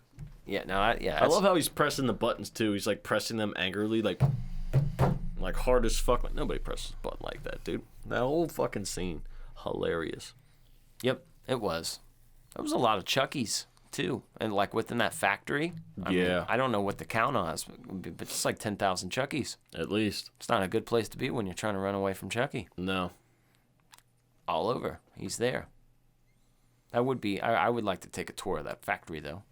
Yeah, no, I love how he's pressing the buttons too. He's like pressing them angrily, like hard as fuck. Like, nobody presses a button like that, dude. That whole fucking scene, hilarious. Yep, it was. There was a lot of Chuckies too, and like within that factory. I mean, I don't know what the count is, but it's like 10,000 Chuckies. At least. It's not a good place to be when you're trying to run away from Chucky. No. All over. He's there. That would be. I would like to take a tour of that factory, though.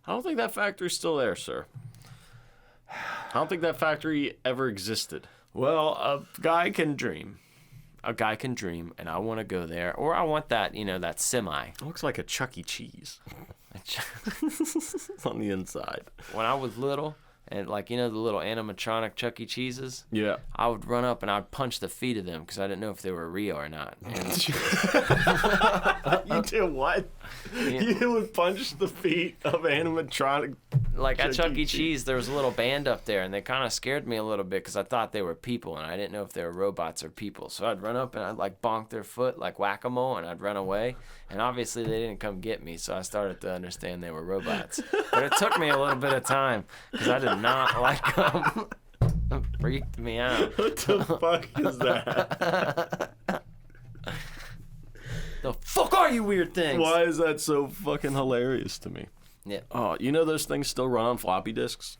I don't think that factory's still there, sir. I don't think that factory ever existed. Well, a guy can dream. A guy can dream, and I want to go there. Or I want that, that semi. It looks like a Chuck E. Cheese. On the inside. When I was little, and the little animatronic Chuck E. Cheeses, yeah, I would run up and I'd punch the feet of them because I didn't know if they were real or not. And you did what? Yeah. You would punch the feet of animatronic. Like at Chuck E. Cheese, there was a little band up there, and they kind of scared me a little bit because I thought they were people, and I didn't know if they were robots or people. So I'd run up and I'd bonk their foot like whack-a-mole, and I'd run away. And obviously they didn't come get me, so I started to understand they were robots. But it took me a little bit of time because I did not like them. It freaked me out. What the fuck is that? The fuck are you, weird things? Why is that so fucking hilarious to me? Yeah. Oh, you know those things still run on floppy disks?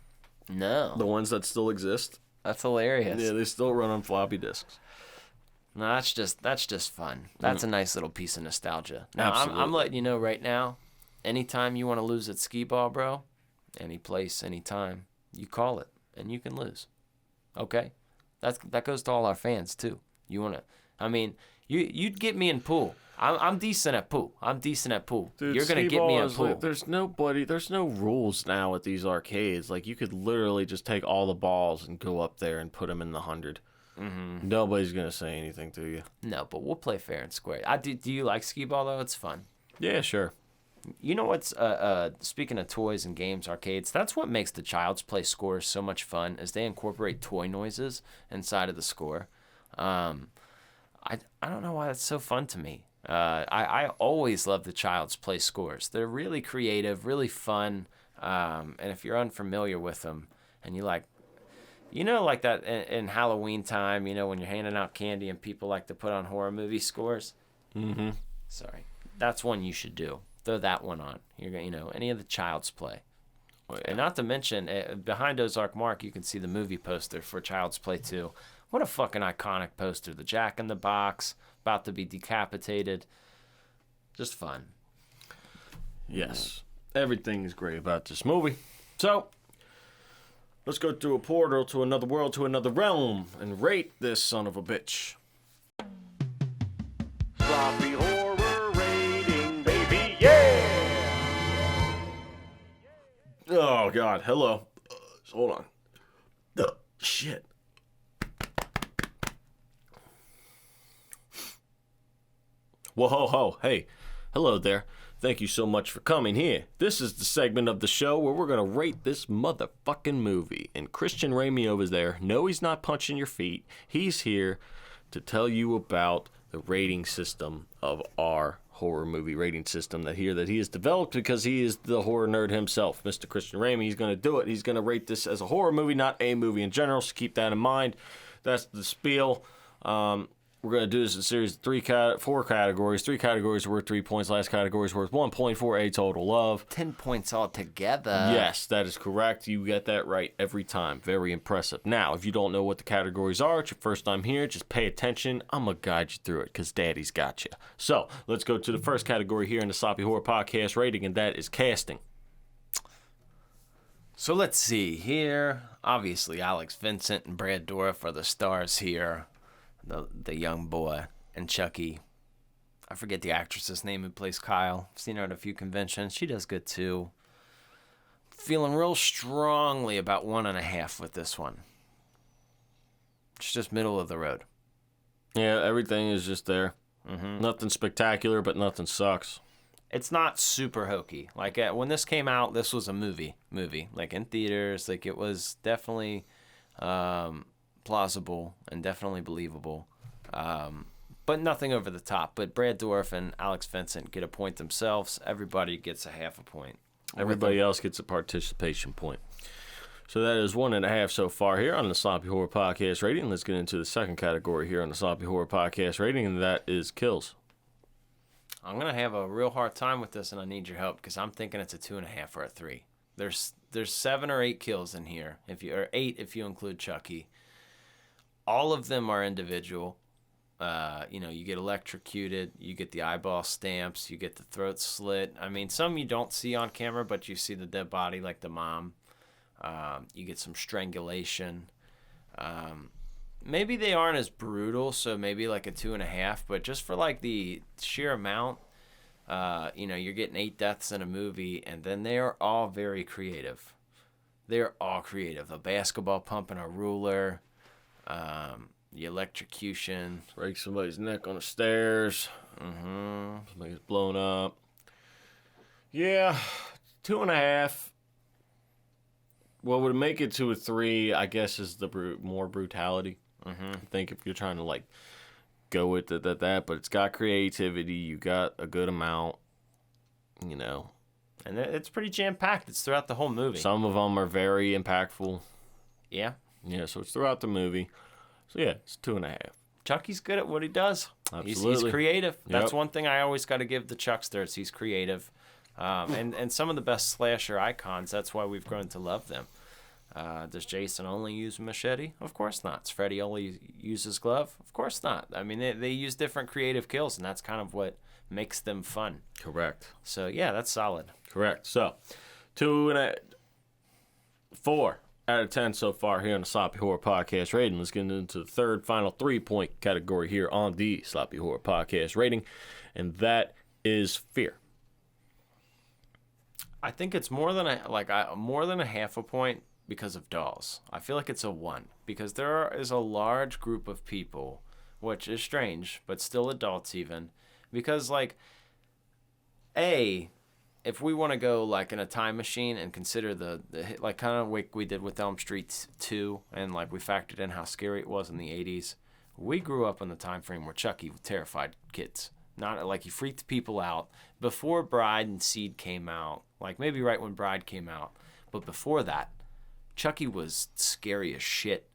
No. The ones that still exist? That's hilarious. Yeah, they still run on floppy disks. No, that's just fun. That's a nice little piece of nostalgia. Now, Absolutely. I'm letting you know right now, anytime you want to lose at skee-ball, bro, any place, anytime, you call it, and you can lose. Okay? That goes to all our fans, too. You want to, you'd get me in pool. I'm decent at pool. Dude, you're going to get me in pool. There's no rules now at these arcades. Like, you could literally just take all the balls and go up there and put them in the 100. Mm-hmm. Nobody's going to say anything to you. No, but we'll play fair and square. Do you like skee-ball, though? It's fun. Yeah, sure. You know what's, speaking of toys and games, arcades, that's what makes the Child's Play scores so much fun, is they incorporate toy noises inside of the score. I don't know why that's so fun to me. I always love the Child's Play scores. They're really creative, really fun, and if you're unfamiliar with them, and you like that in Halloween time, when you're handing out candy and people like to put on horror movie scores. Mm-hmm. Sorry, that's one you should do. Throw that one on. You're gonna, any of the Child's Play. Oh, yeah. And not to mention, behind Ozark Mark, you can see the movie poster for Child's Play 2. What a fucking iconic poster. The Jack in the Box, about to be decapitated. Just fun. Yes. Everything is great about this movie. So, let's go through a portal to another world, to another realm, and rate this son of a bitch. Sloppy horror rating, baby, yeah! Oh, God. Hello. Hold on. Shit. Whoa, ho, ho. Hey, hello there. Thank you so much for coming here. This is the segment of the show where we're going to rate this motherfucking movie. And Christian Ramey over there, no, he's not punching your feet. He's here to tell you about the rating system of our horror movie rating system that he has developed because he is the horror nerd himself. Mr. Christian Ramey, he's going to do it. He's going to rate this as a horror movie, not a movie in general, so keep that in mind. That's the spiel. We're going to do this in a series of 4 categories. 3 categories worth 3 points. Last category is worth 1 point for a total of 10 points altogether. Yes, that is correct. You get that right every time. Very impressive. Now, if you don't know what the categories are, it's your first time here, just pay attention. I'm going to guide you through it because Daddy's got you. So, let's go to the first category here in the Sloppy Horror Podcast rating, and that is casting. So let's see here. Obviously, Alex Vincent and Brad Dourif are the stars here. The young boy. And Chucky. I forget the actress's name who plays Kyle. I've seen her at a few conventions. She does good too. Feeling real strongly about 1.5 with this one. It's just middle of the road. Yeah, everything is just there. Nothing spectacular, but nothing sucks. It's not super hokey. Like when this came out, this was a movie. Like in theaters. Like it was definitely plausible and definitely believable. But nothing over the top. But Brad Dourif and Alex Vincent get a point themselves. Everybody gets a half a point. Everybody else gets a participation point. So that is 1.5 so far here on the Sloppy Horror Podcast rating. Let's get into the second category here on the Sloppy Horror Podcast rating, and that is kills. I'm gonna have a real hard time with this, and I need your help because I'm thinking it's a 2.5 or a 3. There's 7 or 8 kills in here, or 8 if you include Chucky. All of them are individual. You get electrocuted, you get the eyeball stamps, you get the throat slit. I mean, some you don't see on camera, but you see the dead body, like the mom. You get some strangulation. Maybe they aren't as brutal, so maybe like a 2.5. But just for like the sheer amount, you're getting 8 deaths in a movie, and then they are all very creative. They are all creative. A basketball pump and a ruler. The electrocution. Break somebody's neck on the stairs. Somebody's blown up. Yeah, 2.5. What would make it to a 3, I guess, is the more brutality. I think if you're trying to like go with that, but it's got creativity. You got a good amount, And it's pretty jam-packed. It's throughout the whole movie. Some of them are very impactful. Yeah. Yeah, so it's throughout the movie. So yeah, it's 2.5. Chucky's good at what he does. Absolutely. He's creative. That's Yep. one thing I always got to give the Chucksters. He's creative. And some of the best slasher icons, that's why we've grown to love them. Does Jason only use a machete? Of course not. Does Freddy only use his glove? Of course not. I mean, they use different creative kills, and that's kind of what makes them fun. Correct. So, yeah, that's solid. Correct. So, 4 out of 10 so far here on the Sloppy Horror Podcast rating. Let's get into the third, final 3-point category here on the Sloppy Horror Podcast rating, and that is fear. I think it's more than a half a point because of dolls. I feel like it's a 1 because there is a large group of people, which is strange, but still adults even, because if we want to go like in a time machine and consider the like kind of like we did with Elm Street 2 and like we factored in how scary it was in the 80s, we grew up in the time frame where Chucky terrified kids. Not like he freaked people out before Bride and Seed came out, like maybe right when Bride came out, but before that, Chucky was scary as shit,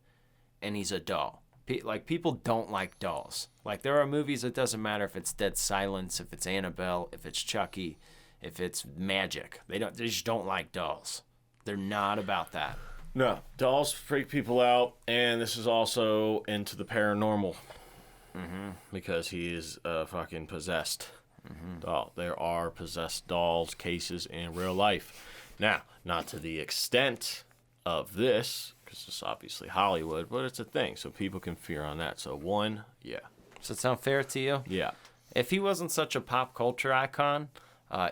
and he's a doll. People don't like dolls. Like there are movies, it doesn't matter if it's Dead Silence, if it's Annabelle, if it's Chucky, if it's magic. They just don't like dolls. They're not about that. No, dolls freak people out, and this is also into the paranormal. Because he is fucking possessed doll. There are possessed dolls cases in real life. Now, not to the extent of this, because it's obviously Hollywood, but it's a thing, so people can fear on that. So 1, yeah. Does that sound fair to you? Yeah. If he wasn't such a pop culture icon,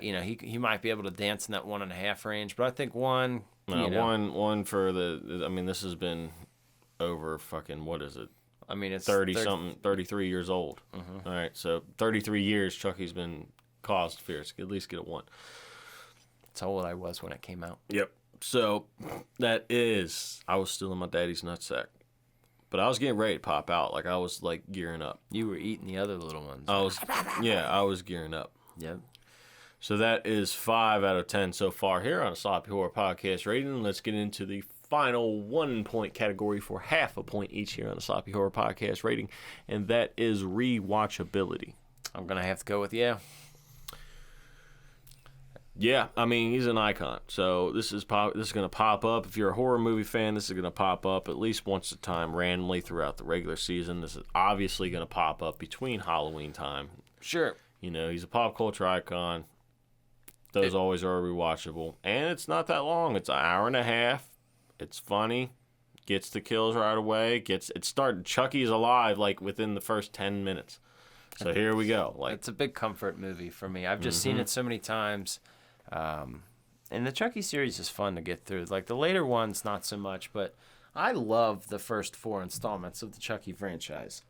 he might be able to dance in that 1.5 range. But I think 1. One for the. I mean, this has been over fucking, what is it? I mean, it's 30-something, 33 years old. All right, so 33 years Chucky's been caused fear. So at least get a 1. That's how old I was when it came out. Yep. So that is, I was still in my daddy's nutsack. But I was getting ready to pop out. Like I was like gearing up. You were eating the other little ones. I was gearing up. Yep. So that is 5 out of 10 so far here on a Sloppy Horror Podcast rating. Let's get into the final 1 point category for half a point each here on the Sloppy Horror Podcast rating, and that is rewatchability. I'm going to have to go with yeah. Yeah, I mean, he's an icon. So this is going to pop up. If you're a horror movie fan, this is going to pop up at least once a time randomly throughout the regular season. This is obviously going to pop up between Halloween time. Sure. You know, he's a pop culture icon. Those always are rewatchable. And it's not that long. It's an hour and a half. It's funny. Gets the kills right away. Chucky's alive like within the first 10 minutes. So here we go. Like, it's a big comfort movie for me. I've just seen it so many times. And the Chucky series is fun to get through. Like the later ones, not so much, but I love the first 4 installments of the Chucky franchise.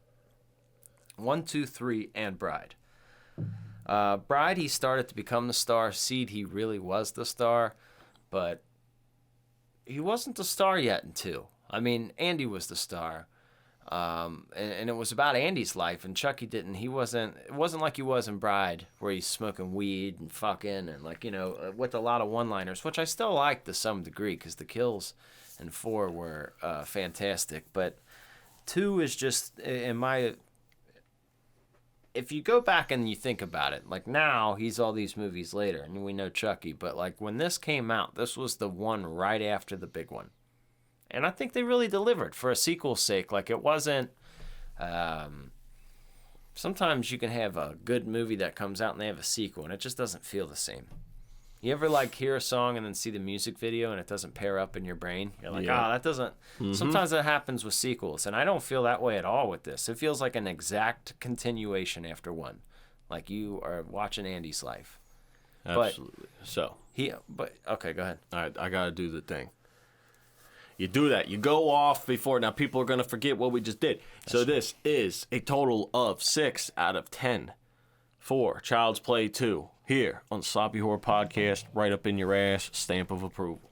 1, 2, 3, and Bride. Bride, he started to become the star. Seed, he really was the star, but he wasn't the star yet in 2. I mean, Andy was the star. And it was about Andy's life, and Chucky didn't. It wasn't like he was in Bride, where he's smoking weed and fucking and like, you know, with a lot of one-liners, which I still like to some degree because the kills in 4 were fantastic. But 2 is just, if you go back and you think about it, like now he's all these movies later, and we know Chucky, but like when this came out, this was the one right after the big one. And I think they really delivered for a sequel's sake. Like, it wasn't... sometimes you can have a good movie that comes out and they have a sequel, and it just doesn't feel the same. You ever, like, hear a song and then see the music video and it doesn't pair up in your brain? You're like, that doesn't... Mm-hmm. Sometimes that happens with sequels, and I don't feel that way at all with this. It feels like an exact continuation after 1. Like, you are watching Andy's life. Absolutely. Okay, go ahead. All right, I got to do the thing. You do that. You go off before. Now, people are going to forget what we just did. So this is a total of 6 out of 10 for Child's Play 2 here on the Sloppy Horror Podcast. Right up in your ass. Stamp of approval.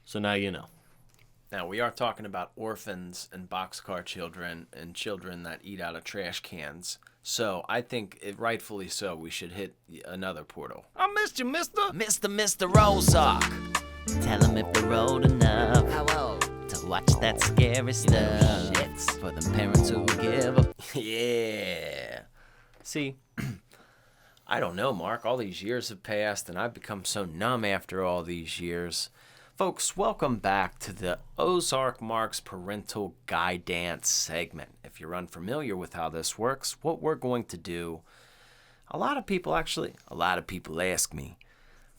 So now you know. Now, we are talking about orphans and boxcar children and children that eat out of trash cans. So I think, rightfully so, we should hit another portal. I missed you, mister. Mr. Rosock. Tell him if they're old enough to watch that scary stuff. It's for the parents who will give up. Yeah. See, I don't know, Mark. All these years have passed, and I've become so numb after all these years. Folks, welcome back to the Ozark Mark's Parental Guidance segment. If you're unfamiliar with how this works, what we're going to do, a lot of people ask me,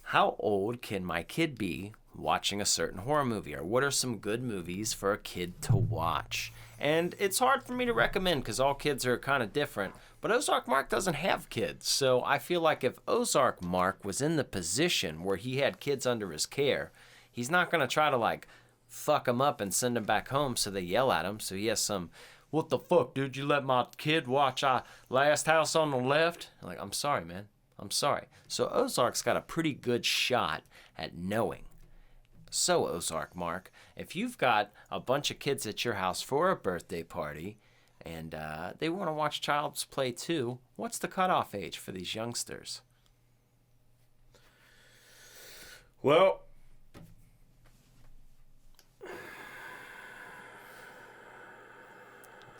how old can my kid be watching a certain horror movie? Or what are some good movies for a kid to watch? And it's hard for me to recommend because all kids are kind of different. But Ozark Mark doesn't have kids. So I feel like if Ozark Mark was in the position where he had kids under his care, he's not going to try to like fuck them up and send them back home so they yell at him. So he has some, what the fuck, dude? You let my kid watch Last House on the Left? I'm like, I'm sorry, man. I'm sorry. So Ozark's got a pretty good shot at knowing. So Ozark Mark, if you've got a bunch of kids at your house for a birthday party and they want to watch Child's Play 2, what's the cutoff age for these youngsters? Well, is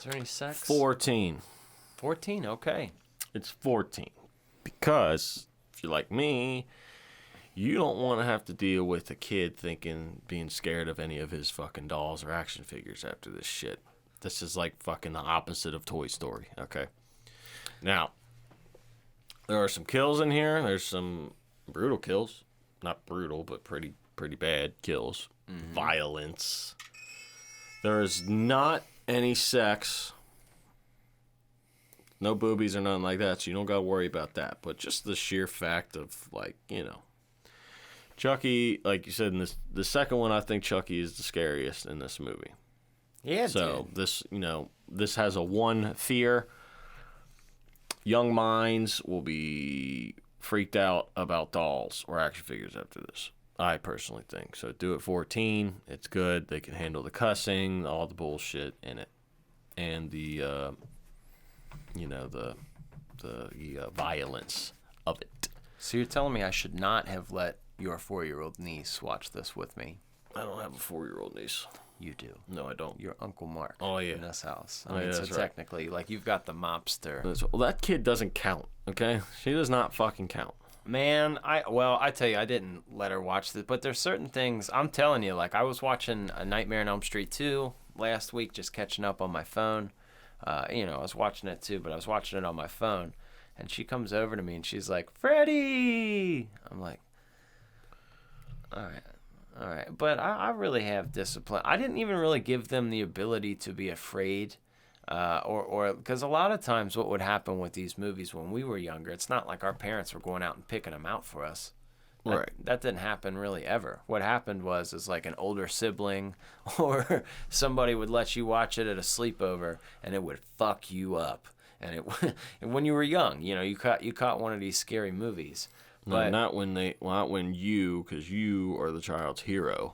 there any sex? 14. 14, okay. It's 14. Because if you're like me, you don't want to have to deal with a kid being scared of any of his fucking dolls or action figures after this shit. This is like fucking the opposite of Toy Story, okay? Now, there are some kills in here. There's some brutal kills. Not brutal, but pretty bad kills. Mm-hmm. Violence. There's not any sex. No boobies or nothing like that, so you don't got to worry about that. But just the sheer fact of, like, you know, Chucky, like you said, in the second one, I think Chucky is the scariest in this movie. Yeah, so dude. This has a one fear. Young minds will be freaked out about dolls or action figures after this. I personally think so. Do it 14. It's good. They can handle the cussing, all the bullshit in it, and the violence of it. So you're telling me I should not have let your 4-year-old niece watch this with me? I don't have a 4-year-old niece. You do. No, I don't. Your Uncle Mark. Oh, yeah. In this house. Oh, yeah, so that's right. technically, like, you've got the mobster. Well, that kid doesn't count, okay? She does not fucking count. Man, I tell you, I didn't let her watch this, but there's certain things, I'm telling you, like, I was watching A Nightmare on Elm Street 2 last week, just catching up on my phone. I was watching it too, but I was watching it on my phone, and she comes over to me and she's like, Freddy! I'm like, all right. But I really have discipline. I didn't even really give them the ability to be afraid. Or because a lot of times what would happen with these movies when we were younger, it's not like our parents were going out and picking them out for us. Right. That didn't happen really ever. What happened was like an older sibling or somebody would let you watch it at a sleepover and it would fuck you up. And when you were young, you caught one of these scary movies. But not when you, because you are the child's hero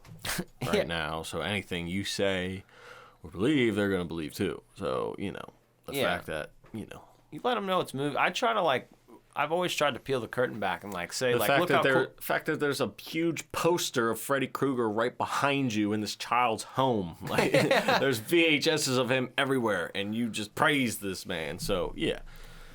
right now. So anything you say or believe, they're going to believe too. So, the fact that, you let them know it's movie. I've always tried to peel the curtain back and say, look how cool. The fact that there's a huge poster of Freddy Krueger right behind you in this child's home. Like, there's VHSs of him everywhere, and you just praise this man. So, yeah.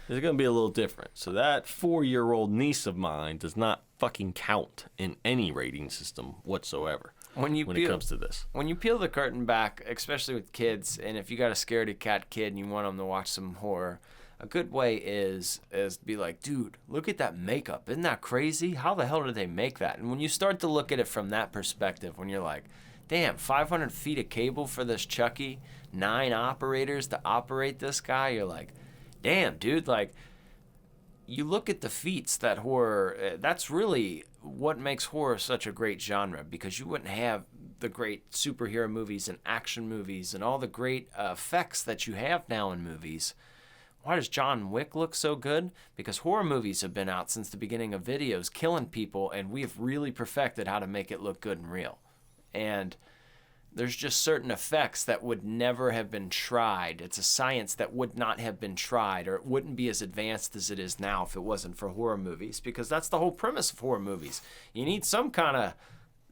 It's going to be a little different. So that 4-year-old niece of mine does not fucking count in any rating system whatsoever when it comes to this. When you peel the curtain back, especially with kids, and if you got a scaredy cat kid and you want them to watch some horror, a good way is to be like, dude, look at that makeup. Isn't that crazy? How the hell did they make that? And when you start to look at it from that perspective, when you're like, damn, 500 feet of cable for this Chucky, 9 operators to operate this guy, you're like, damn, dude, like, you look at the feats that horror, that's really what makes horror such a great genre, because you wouldn't have the great superhero movies and action movies and all the great effects that you have now in movies. Why does John Wick look so good? Because horror movies have been out since the beginning of videos, killing people, and we've really perfected how to make it look good and real. And there's just certain effects that would never have been tried. It's a science that would not have been tried, or it wouldn't be as advanced as it is now if it wasn't for horror movies, because that's the whole premise of horror movies. You need some kind of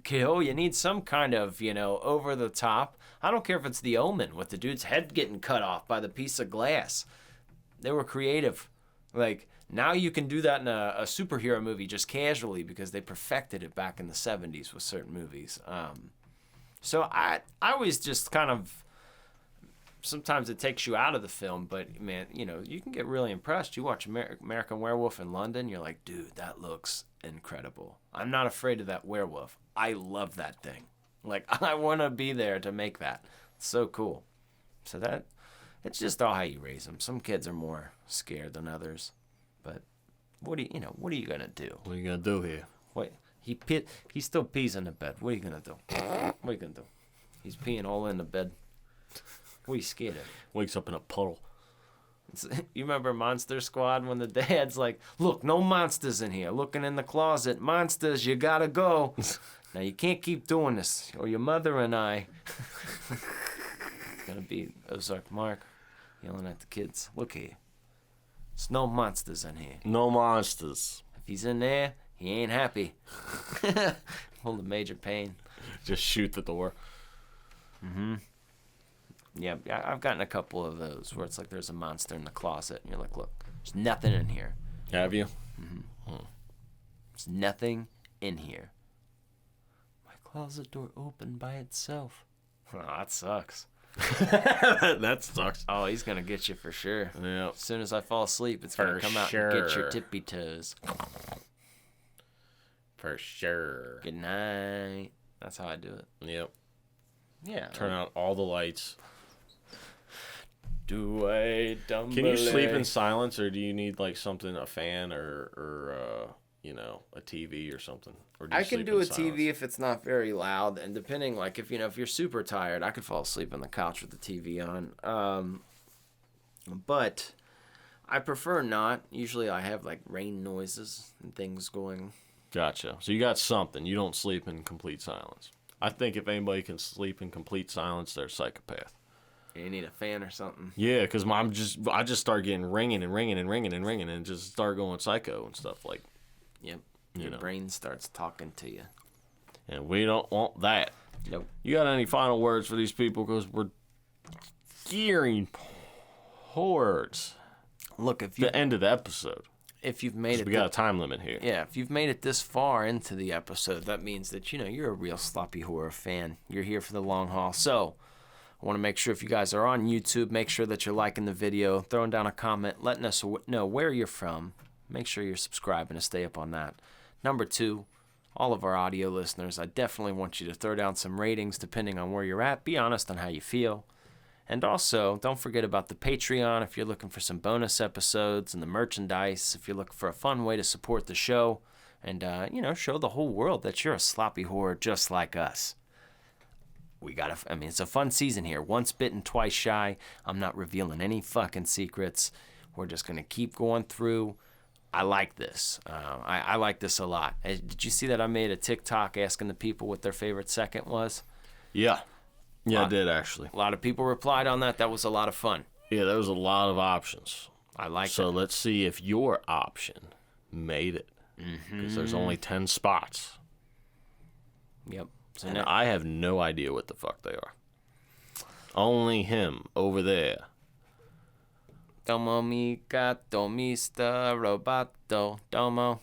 kill. You need some kind of, over the top. I don't care if it's The Omen with the dude's head getting cut off by the piece of glass. They were creative. Like, now you can do that in a superhero movie just casually because they perfected it back in the 70s with certain movies. So I always just kind of, sometimes it takes you out of the film, but man, you can get really impressed. You watch American Werewolf in London, you're like, dude, that looks incredible. I'm not afraid of that werewolf. I love that thing. Like, I want to be there to make that. It's so cool. So it's just all how you raise them. Some kids are more scared than others, but what are you gonna do? What are you gonna do here? What? He still pees in the bed. What are you gonna do? What are you gonna do? He's peeing all in the bed. What are you scared of? Wakes up in a puddle. You remember Monster Squad when the dad's like, look, no monsters in here. Looking in the closet. Monsters, you gotta go. Now you can't keep doing this, or your mother and I. Gonna be Ozark Mark yelling at the kids. Look here. There's no monsters in here. No monsters. If he's in there, he ain't happy. Hold a major pain. Just shoot the door. Mm-hmm. Yeah, I've gotten a couple of those where it's like there's a monster in the closet, and you're like, look, there's nothing in here. Have you? Mm-hmm. There's nothing in here. My closet door opened by itself. Oh, that sucks. That sucks. Oh, he's going to get you for sure. Yeah. As soon as I fall asleep, it's going to come out and get your tippy toes. For sure. Good night. That's how I do it. Yep. Yeah. Turn out all the lights. Do a dumb. Can you sleep in silence, or do you need like something, a fan, or a TV or something? Or do you I can sleep do in a silence? TV if it's not very loud, and depending, like if you're super tired, I could fall asleep on the couch with the TV on. But I prefer not. Usually, I have like rain noises and things going. Gotcha. So you got something. You don't sleep in complete silence. I think if anybody can sleep in complete silence, they're a psychopath. You need a fan or something. Yeah, because I just start getting ringing and just start going psycho and stuff like. Yep. Your brain starts talking to you. And we don't want that. Nope. You got any final words for these people? Because we're gearing towards Look, the end of the episode. if you've made it, We got a time limit here. yeah, if you've made it this far into the episode, that means that you're a real sloppy horror fan. You're here for the long haul. So, I want to make sure if you guys are on YouTube, make sure that you're liking the video, throwing down a comment, letting us know where you're from. Make sure you're subscribing to stay up on that. Number 2, all of our audio listeners, I definitely want you to throw down some ratings depending on where you're at. Be honest on how you feel. And also, don't forget about the Patreon if you're looking for some bonus episodes, and the merchandise if you're looking for a fun way to support the show and, show the whole world that you're a sloppy horror just like us. It's a fun season here. Once Bitten, Twice Shy. I'm not revealing any fucking secrets. We're just going to keep going through. I like this. I like this a lot. Did you see that I made a TikTok asking the people what their favorite second was? Yeah. Yeah, I did, actually. A lot of people replied on that. That was a lot of fun. Yeah, there was a lot of options. I like So it. let's see if your option made it. Because there's only 10 spots. Yep. So And now, I have no idea what the fuck they are. Only him over there. Domo mi gato, Mr. Roboto. Domo.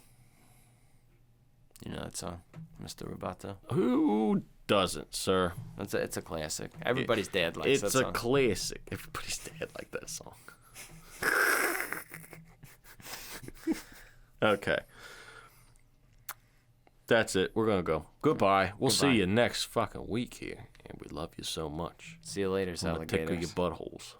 You know that song? Mr. Roboto? Who doesn't, sir? It's a classic. Everybody's dad likes that It's song. a classic. Everybody's dad like that song. Okay. That's it. We're going to go. Goodbye. We'll see you next fucking week here. And we love you so much. See you later, I'm gonna tickle your alligators. buttholes.